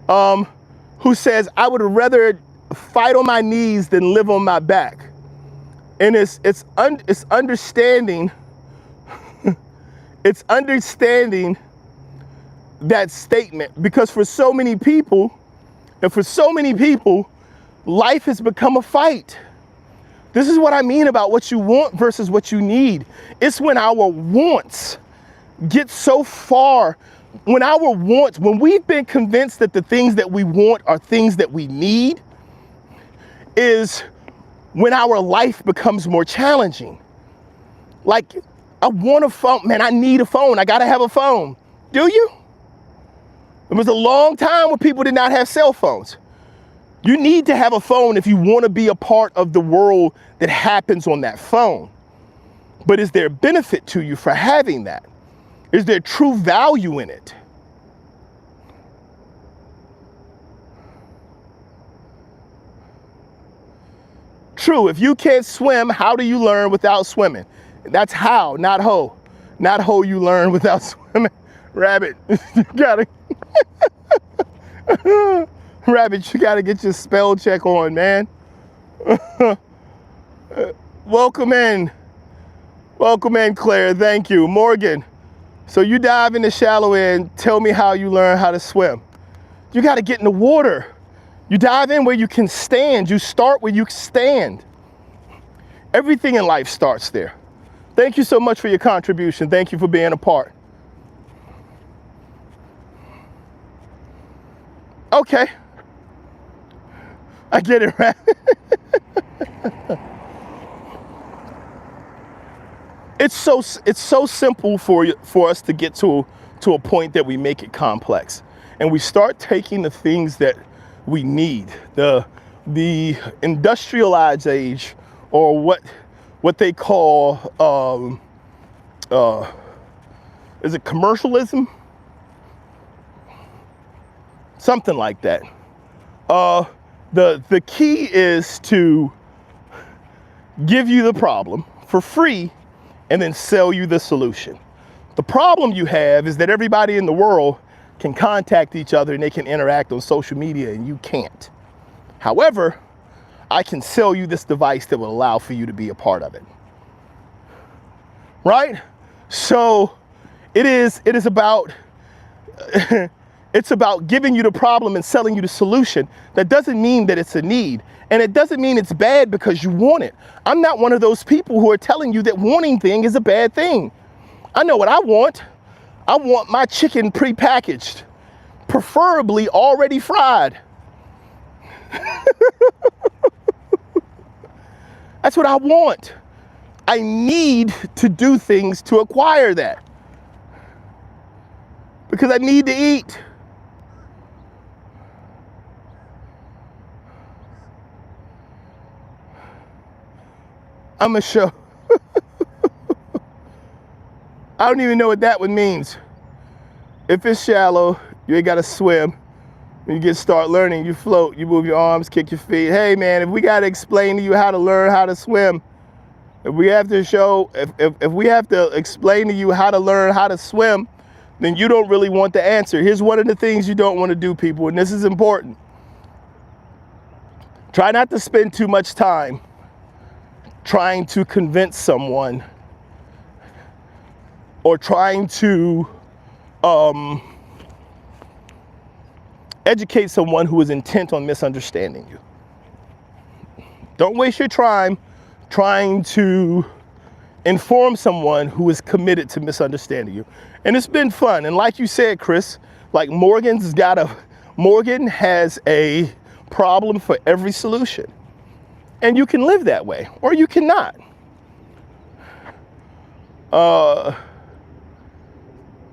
S1: who says, I would rather fight on my knees than live on my back. And it's understanding, it's understanding that statement, because for so many people, life has become a fight. This is what I mean about what you want versus what you need. It's when our wants get so far, when we've been convinced that the things that we want are things that we need, is when our life becomes more challenging. Like, I want a phone. Man, I need a phone. I got to have a phone. Do you? It was a long time when people did not have cell phones. You need to have a phone if you want to be a part of the world that happens on that phone. But is there benefit to you for having that? Is there true value in it? True, if you can't swim, how do you learn without swimming? That's how, not ho. Not ho you learn without swimming. Rabbit, you gotta, Rabbit, you gotta get your spell check on, man. Welcome in, Claire, thank you. Morgan, so you dive in the shallow end, tell me how you learn how to swim. You gotta get in the water. You dive in where you can stand. You start where you stand. Everything in life starts there. Thank you so much for your contribution. Thank you for being a part. Okay. I get it, right? It's so simple for us to get to a point that we make it complex. And we start taking the things that we need, the industrialized age, or what they call is it commercialism? Something like that. The key is to give you the problem for free and then sell you the solution. The problem you have is that everybody in the world can contact each other and they can interact on social media and you can't. However, I can sell you this device that will allow for you to be a part of it. Right? So it is about it's about giving you the problem and selling you the solution. That doesn't mean that it's a need. And it doesn't mean it's bad because you want it. I'm not one of those people who are telling you that wanting thing is a bad thing. I know what I want. I want my chicken prepackaged, preferably already fried. That's what I want. I need to do things to acquire that because I need to eat. I'm a show. I don't even know what that one means. If it's shallow, you ain't gotta swim. When you start learning, you float, you move your arms, kick your feet. Hey man, if we gotta explain to you how to learn how to swim, if we have to explain to you how to learn how to swim, then you don't really want the answer. Here's one of the things you don't want to do, people, and this is important. Try not to spend too much time trying to convince someone or trying to educate someone who is intent on misunderstanding you. Don't waste your time trying to inform someone who is committed to misunderstanding you. And it's been fun. And like you said, Chris, like Morgan has a problem for every solution. And you can live that way, or you cannot.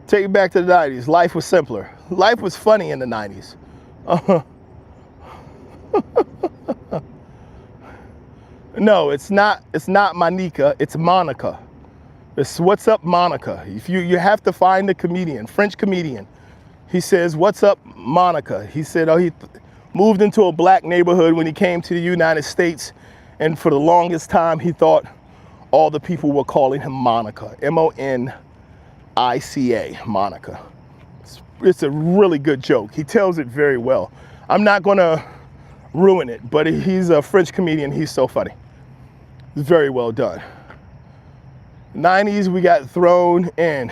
S1: Take it back to the 90s. Life was simpler. Life was funny in the 90s. No, it's not Monica, it's Monica. It's what's up, Monica. If you have to find the comedian, French comedian. He says, what's up, Monica? He said, he moved into a black neighborhood when he came to the United States. And for the longest time, he thought all the people were calling him Monica, Monica, Monica. It's a really good joke. He tells it very well. I'm not gonna ruin it, but he's a French comedian. He's so funny. It's very well done. 90s, we got thrown in.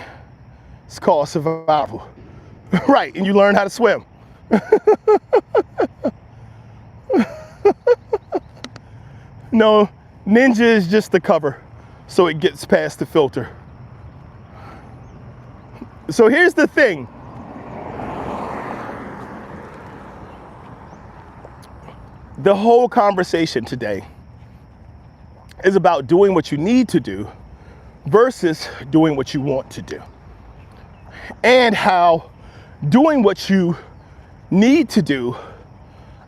S1: It's called survival. Right, and you learn how to swim. No, Ninja is just the cover, so it gets past the filter. So here's the thing. The whole conversation today is about doing what you need to do versus doing what you want to do. And how doing what you need to do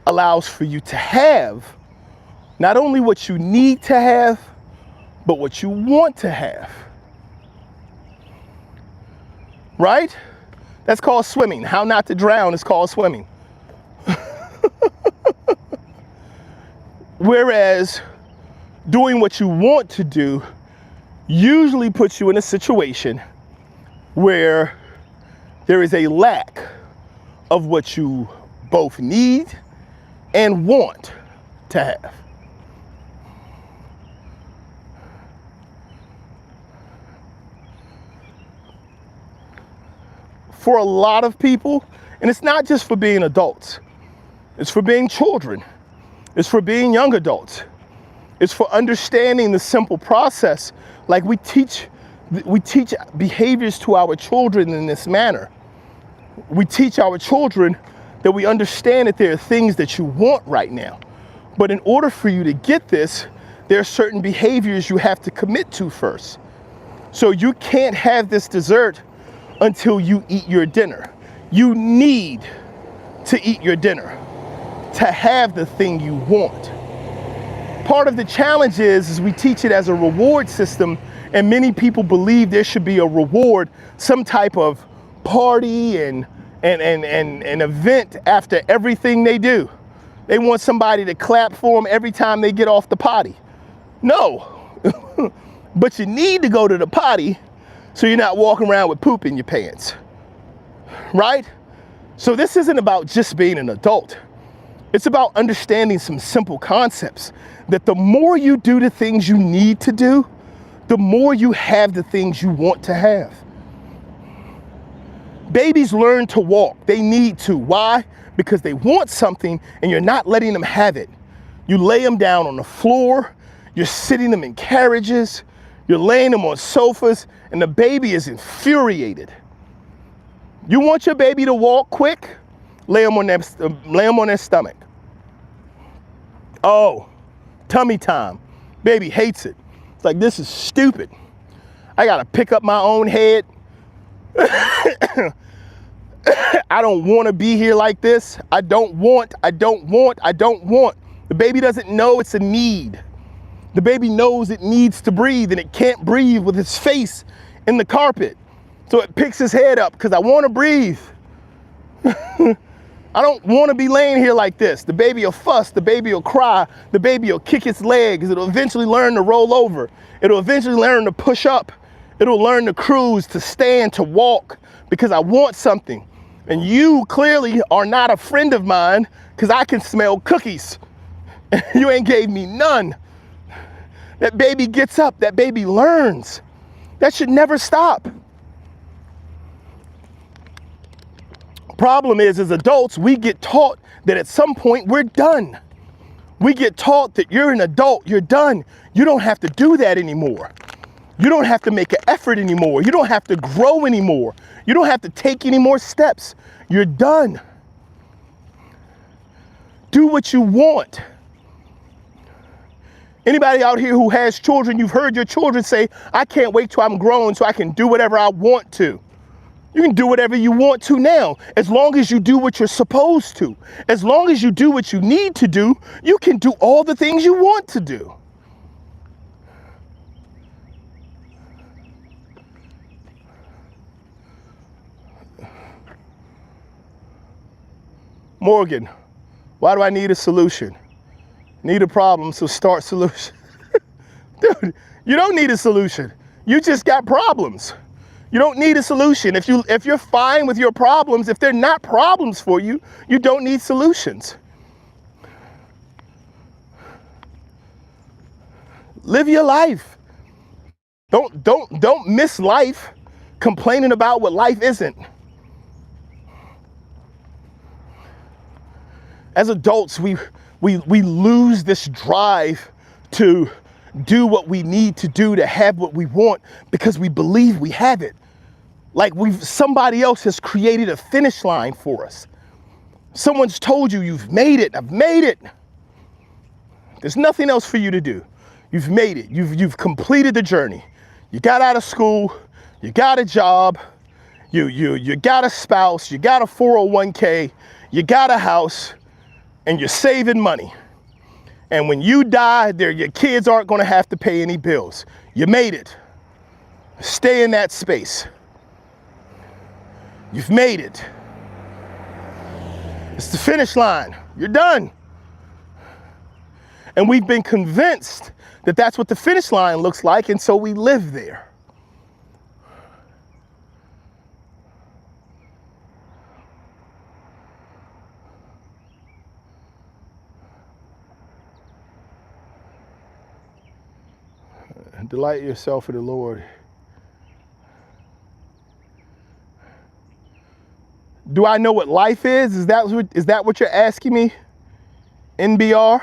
S1: allows for you to have not only what you need to have, but what you want to have. Right? That's called swimming. How not to drown is called swimming. Whereas doing what you want to do usually puts you in a situation where there is a lack of what you both need and want to have. For a lot of people, and it's not just for being adults, it's for being children, it's for being young adults, it's for understanding the simple process. Like we teach behaviors to our children in this manner. We teach our children that we understand that there are things that you want right now. But in order for you to get this, there are certain behaviors you have to commit to first. So you can't have this dessert until you eat your dinner. You need to eat your dinner to have the thing you want. Part of the challenge is we teach it as a reward system, and many people believe there should be a reward, some type of party and an event after everything they do. They want somebody to clap for them every time they get off the potty. No, but you need to go to the potty so you're not walking around with poop in your pants, right? So this isn't about just being an adult. It's about understanding some simple concepts that the more you do the things you need to do, the more you have the things you want to have. Babies learn to walk. They need to. Why? Because they want something and you're not letting them have it. You lay them down on the floor, you're sitting them in carriages, you're laying them on sofas, and the baby is infuriated. You want your baby to walk quick? Lay them on their stomach. Oh, tummy time. Baby hates it. It's like, this is stupid. I gotta pick up my own head. I don't wanna be here like this. I don't want. The baby doesn't know it's a need. The baby knows it needs to breathe and it can't breathe with its face in the carpet. So it picks his head up because I wanna breathe. I don't want to be laying here like this. The baby will fuss, the baby will cry, the baby will kick its legs, it'll eventually learn to roll over, it'll eventually learn to push up, it'll learn to cruise, to stand, to walk, because I want something. And you clearly are not a friend of mine because I can smell cookies. You ain't gave me none. That baby gets up, that baby learns. That should never stop. Problem is, as adults, we get taught that at some point we're done. We get taught that you're an adult, you're done. You don't have to do that anymore. You don't have to make an effort anymore. You don't have to grow anymore. You don't have to take any more steps. You're done. Do what you want. Anybody out here who has children, you've heard your children say, I can't wait till I'm grown so I can do whatever I want to. You can do whatever you want to now, as long as you do what you're supposed to. As long as you do what you need to do, you can do all the things you want to do. Morgan, why do I need a solution? Need a problem, so start solution. Dude, you don't need a solution. You just got problems. You don't need a solution. If you're fine with your problems, if they're not problems for you, you don't need solutions. Live your life. Don't miss life complaining about what life isn't. As adults, we lose this drive to do what we need to do to have what we want because we believe we have it. Like somebody else has created a finish line for us. Someone's told you you've made it. I've made it. There's nothing else for you to do. You've made it. You've completed the journey. You got out of school. You got a job. You got a spouse. You got a 401k. You got a house. And you're saving money. And when you die, your kids aren't going to have to pay any bills. You made it. Stay in that space. You've made it. It's the finish line. You're done. And we've been convinced that that's what the finish line looks like, and so we live there. Delight yourself in the Lord. Do I know what life is? Is that what you're asking me? NBR?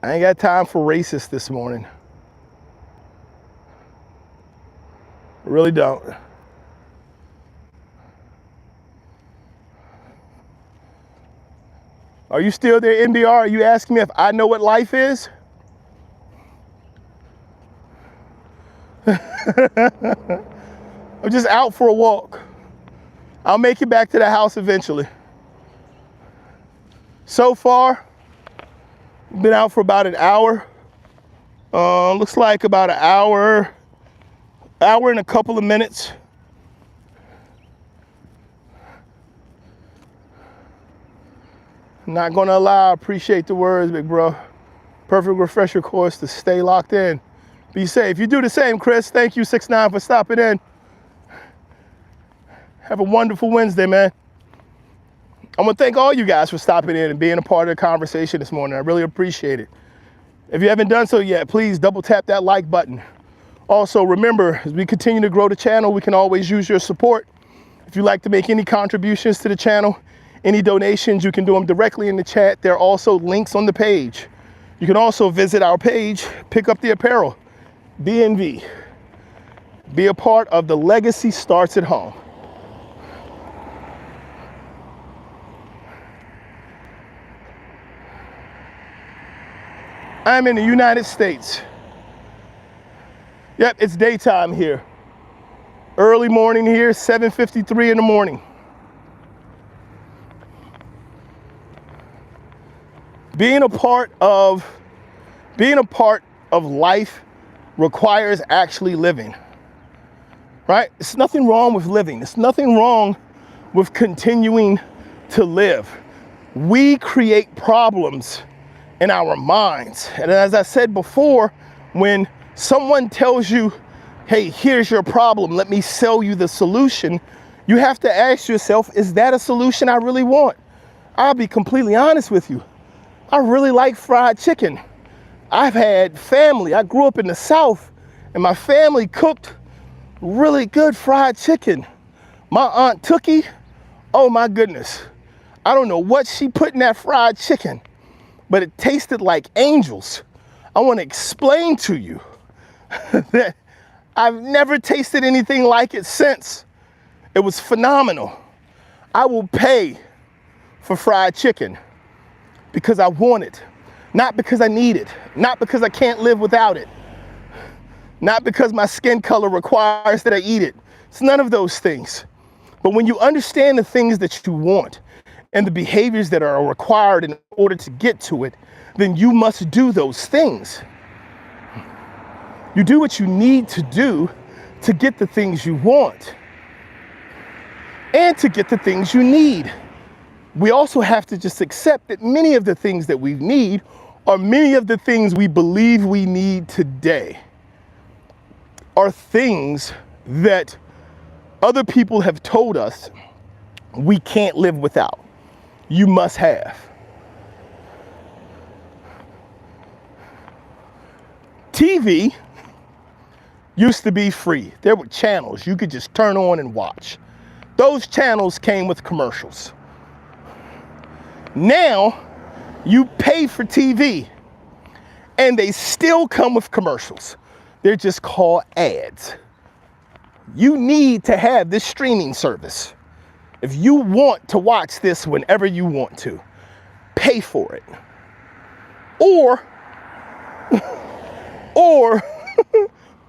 S1: I ain't got time for racists this morning. I really don't. Are you still there, NBR? Are you asking me if I know what life is? I'm just out for a walk. I'll make it back to the house eventually. So far, been out for about an hour. Looks like about an hour and a couple of minutes. Not gonna lie, I appreciate the words, big bro. Perfect refresher course to stay locked in. Be safe. You do the same, Chris. Thank you, 6'9", for stopping in. Have a wonderful Wednesday, man. I want to thank all you guys for stopping in and being a part of the conversation this morning. I really appreciate it. If you haven't done so yet, please double tap that like button. Also, remember, as we continue to grow the channel, we can always use your support. If you'd like to make any contributions to the channel, any donations, you can do them directly in the chat. There are also links on the page. You can also visit our page, pick up the apparel, BNV. Be a part of the legacy starts at home. I'm in the United States. Yep, it's daytime here. Early morning here, 7:53 in the morning. Being a part of life requires actually living, right? There's nothing wrong with living. There's nothing wrong with continuing to live. We create problems in our minds. And as I said before, when someone tells you, hey, here's your problem, let me sell you the solution, you have to ask yourself, is that a solution I really want? I'll be completely honest with you. I really like fried chicken. I've had family. I grew up in the South, and my family cooked really good fried chicken. My Aunt Tookie, oh my goodness. I don't know what she put in that fried chicken, but it tasted like angels. I want to explain to you that I've never tasted anything like it since. It was phenomenal. I will pay for fried chicken because I want it, not because I need it, not because I can't live without it, not because my skin color requires that I eat it. It's none of those things. But when you understand the things that you want and the behaviors that are required in order to get to it, then you must do those things. You do what you need to do to get the things you want and to get the things you need. We also have to just accept that many of the things that we need are many of the things we believe we need today are things that other people have told us we can't live without. You must have. TV used to be free. There were channels you could just turn on and watch. Those channels came with commercials. Now, you pay for TV, and they still come with commercials. They're just called ads. You need to have this streaming service. If you want to watch this whenever you want to, pay for it. Or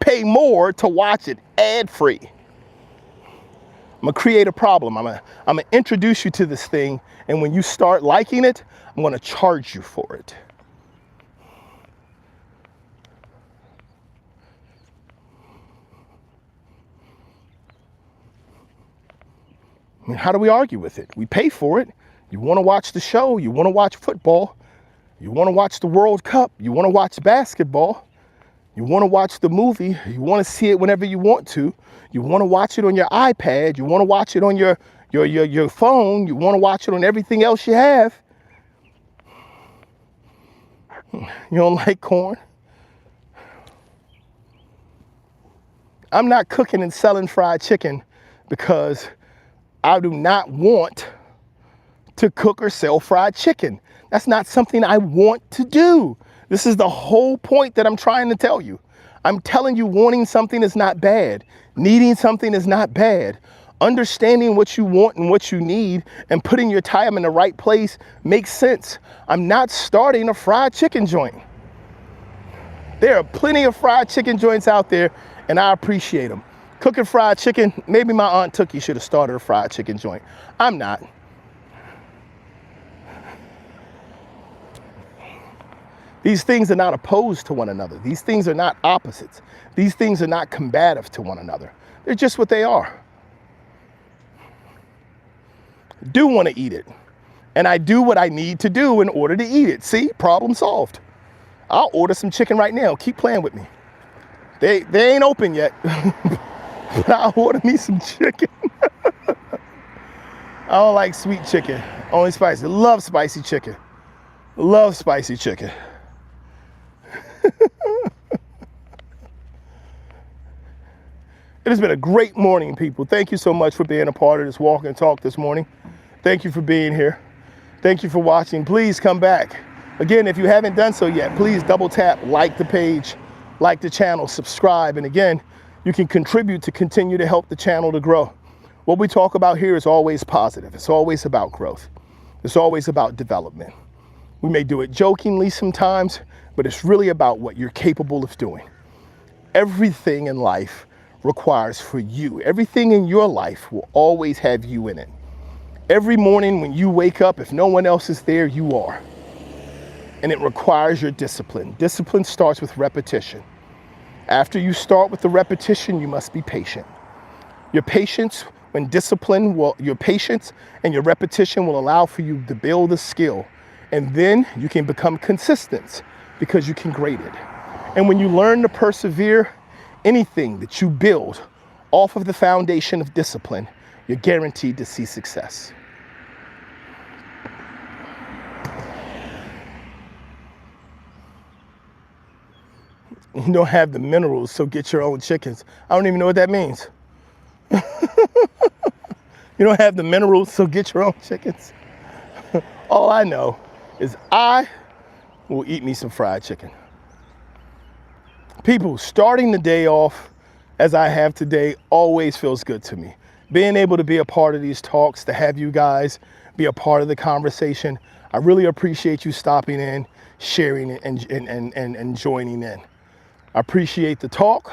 S1: pay more to watch it ad-free. I'm gonna create a problem. I'm gonna introduce you to this thing, and when you start liking it, I'm gonna charge you for it. I mean, how do we argue with it? We pay for it. You wanna watch the show, you wanna watch football, you wanna watch the World Cup, you wanna watch basketball, you wanna watch the movie, you wanna see it whenever you want to, you wanna watch it on your iPad, you wanna watch it on your phone, you wanna watch it on everything else you have. You don't like corn? I'm not cooking and selling fried chicken because I do not want to cook or sell fried chicken. That's not something I want to do. This is the whole point that I'm trying to tell you. I'm telling you, wanting something is not bad. Needing something is not bad. Understanding what you want and what you need and putting your time in the right place makes sense. I'm not starting a fried chicken joint. There are plenty of fried chicken joints out there, and I appreciate them. Cooking fried chicken, maybe my Aunt Tookie should have started a fried chicken joint. I'm not. These things are not opposed to one another. These things are not opposites. These things are not combative to one another. They're just what they are. I do want to eat it. And I do what I need to do in order to eat it. See, problem solved. I'll order some chicken right now. Keep playing with me. They ain't open yet. But I'll order me some chicken. I don't like sweet chicken. Only spicy. Love spicy chicken. Love spicy chicken. It has been a great morning, people. Thank you so much for being a part of this walk and talk this morning. Thank you for being here. Thank you for watching. Please come back. Again, if you haven't done so yet, please double tap, like the page, like the channel, subscribe. And again, you can contribute to continue to help the channel to grow. What we talk about here is always positive. It's always about growth. It's always about development. We may do it jokingly sometimes, but it's really about what you're capable of doing. Everything in life requires for you. Everything in your life will always have you in it. Every morning when you wake up, if no one else is there, you are. And it requires your discipline. Discipline starts with repetition. After you start with the repetition, you must be patient. Your patience and your repetition will allow for you to build a skill. And then you can become consistent because you can grade it. And when you learn to persevere, anything that you build off of the foundation of discipline, you're guaranteed to see success. You don't have the minerals, so get your own chickens. I don't even know what that means. You don't have the minerals, so get your own chickens. All I know is I will eat me some fried chicken. People, starting the day off as I have today always feels good to me. Being able to be a part of these talks, to have you guys be a part of the conversation, I really appreciate you stopping in, sharing it, and joining in. I appreciate the talk,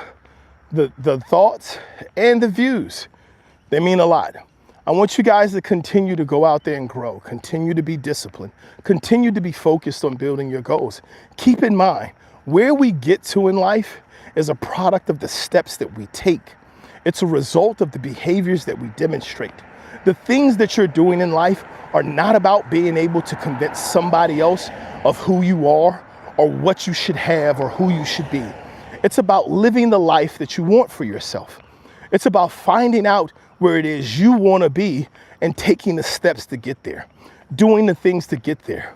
S1: the thoughts, and the views. They mean a lot. I want you guys to continue to go out there and grow, continue to be disciplined, continue to be focused on building your goals. Keep in mind, where we get to in life is a product of the steps that we take. It's a result of the behaviors that we demonstrate. The things that you're doing in life are not about being able to convince somebody else of who you are or what you should have or who you should be. It's about living the life that you want for yourself. It's about finding out where it is you want to be and taking the steps to get there, doing the things to get there.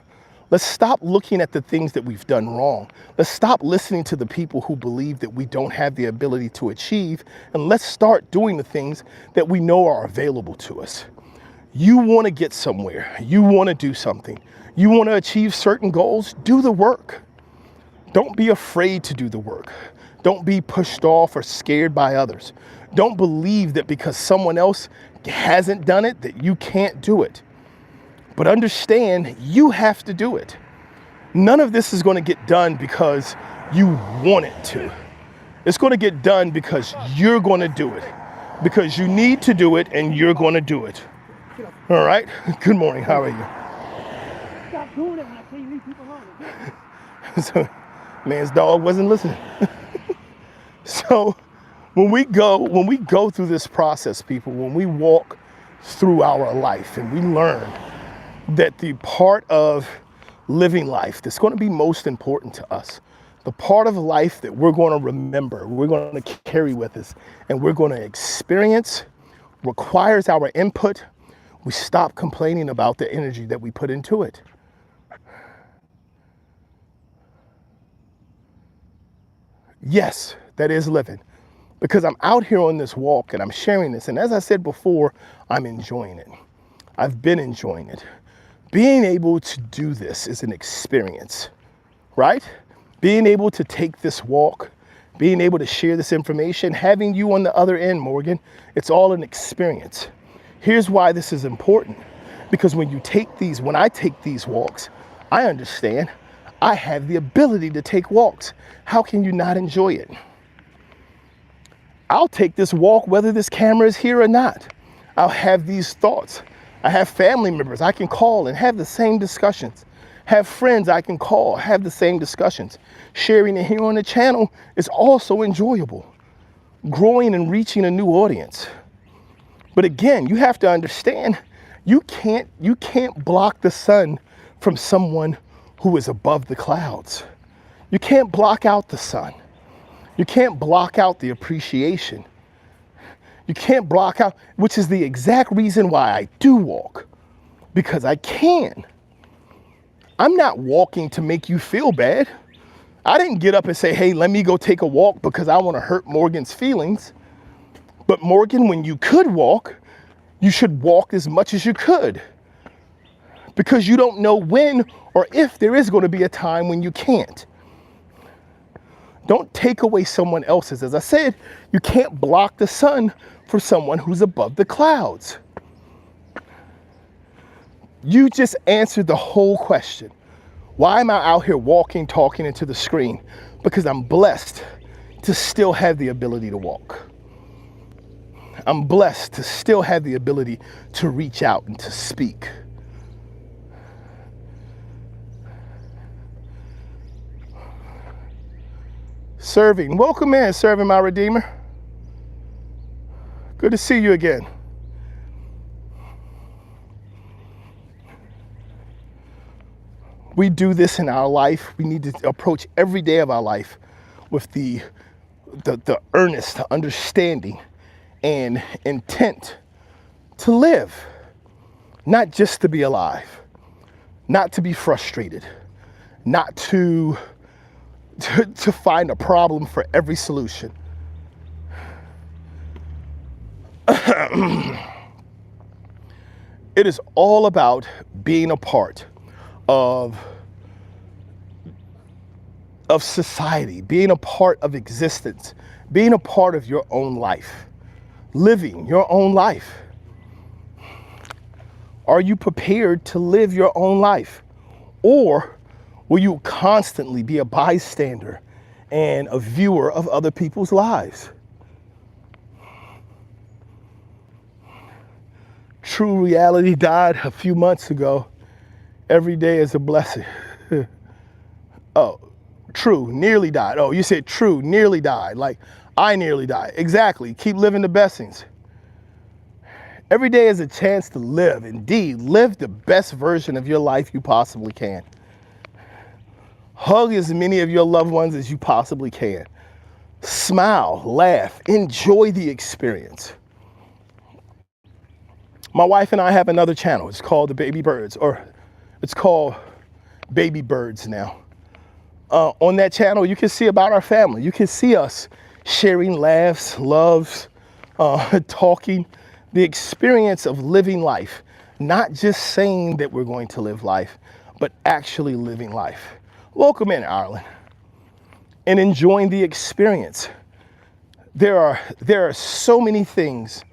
S1: Let's stop looking at the things that we've done wrong. Let's stop listening to the people who believe that we don't have the ability to achieve, and let's start doing the things that we know are available to us. You want to get somewhere. You want to do something. You want to achieve certain goals. Do the work. Don't be afraid to do the work. Don't be pushed off or scared by others. Don't believe that because someone else hasn't done it, that you can't do it. But understand, you have to do it. None of this is going to get done because you want it to. It's going to get done because you're going to do it. Because you need to do it and you're going to do it. All right? Good morning. How are you?
S2: Stop doing it when I tell you leave people alone.
S1: So, man's dog wasn't listening. So when we go through this process, people, when we walk through our life and we learn that the part of living life that's going to be most important to us, the part of life that we're going to remember, we're going to carry with us, and we're going to experience requires our input, we stop complaining about the energy that we put into it. Yes, that is living. Because I'm out here on this walk and I'm sharing this. And as I said before, I'm enjoying it. I've been enjoying it. Being able to do this is an experience, right? Being able to take this walk, being able to share this information, having you on the other end, Morgan, it's all an experience. Here's why this is important. Because when I take these walks, I understand I have the ability to take walks. How can you not enjoy it? I'll take this walk whether this camera is here or not. I'll have these thoughts. I have family members I can call and have the same discussions. Have friends I can call, have the same discussions. Sharing it here on the channel is also enjoyable. Growing and reaching a new audience. But again, you have to understand, you can't block the sun from someone who is above the clouds. You can't block out the sun. You can't block out the appreciation. You can't block out, which is the exact reason why I do walk, because I can. I'm not walking to make you feel bad. I didn't get up and say, hey, let me go take a walk because I want to hurt Morgan's feelings. But Morgan, when you could walk, you should walk as much as you could, because you don't know when or if there is going to be a time when you can't. Don't take away someone else's. As I said, you can't block the sun for someone who's above the clouds. You just answered the whole question. Why am I out here walking, talking into the screen? Because I'm blessed to still have the ability to walk. I'm blessed to still have the ability to reach out and to speak. Serving, welcome in, serving my Redeemer. Good to see you again. We do this in our life. We need to approach every day of our life with the earnest understanding and intent to live, not just to be alive, not to be frustrated, not to find a problem for every solution. It is all about being a part of society, being a part of existence, being a part of your own life, living your own life. Are you prepared to live your own life? Or will you constantly be a bystander and a viewer of other people's lives? True reality died a few months ago. Every day is a blessing. Oh, true, nearly died. Oh, you said true, nearly died. Like, I nearly died. Exactly. Keep living the blessings. Every day is a chance to live. Indeed, live the best version of your life you possibly can. Hug as many of your loved ones as you possibly can. Smile, laugh, enjoy the experience. My wife and I have another channel. It's called The Baby Birds, or it's called Baby Birds now. On that channel, you can see about our family. You can see us sharing laughs, loves, talking, the experience of living life. Not just saying that we're going to live life, but actually living life. Welcome in, Ireland. and enjoying the experience. There are so many things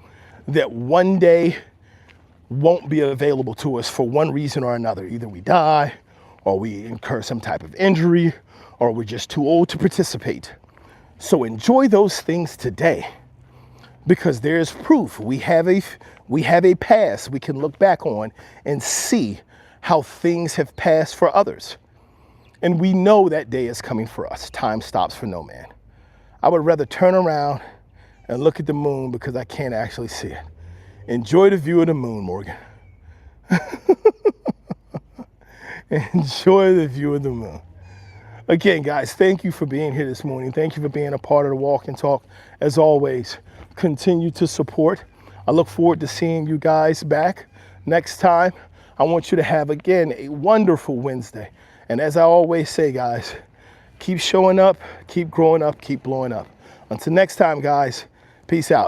S1: that one day won't be available to us for one reason or another. Either we die, or we incur some type of injury, or we're just too old to participate. So enjoy those things today, because there's proof. We have a past we can look back on and see how things have passed for others. And we know that day is coming for us. Time stops for no man. I would rather turn around and look at the moon because I can't actually see it. Enjoy the view of the moon, Morgan. Enjoy the view of the moon. Again, guys, thank you for being here this morning. Thank you for being a part of the Walk and Talk. As always, continue to support. I look forward to seeing you guys back next time. I want you to have, again, a wonderful Wednesday. And as I always say, guys, keep showing up, keep growing up, keep blowing up. Until next time, guys, peace out.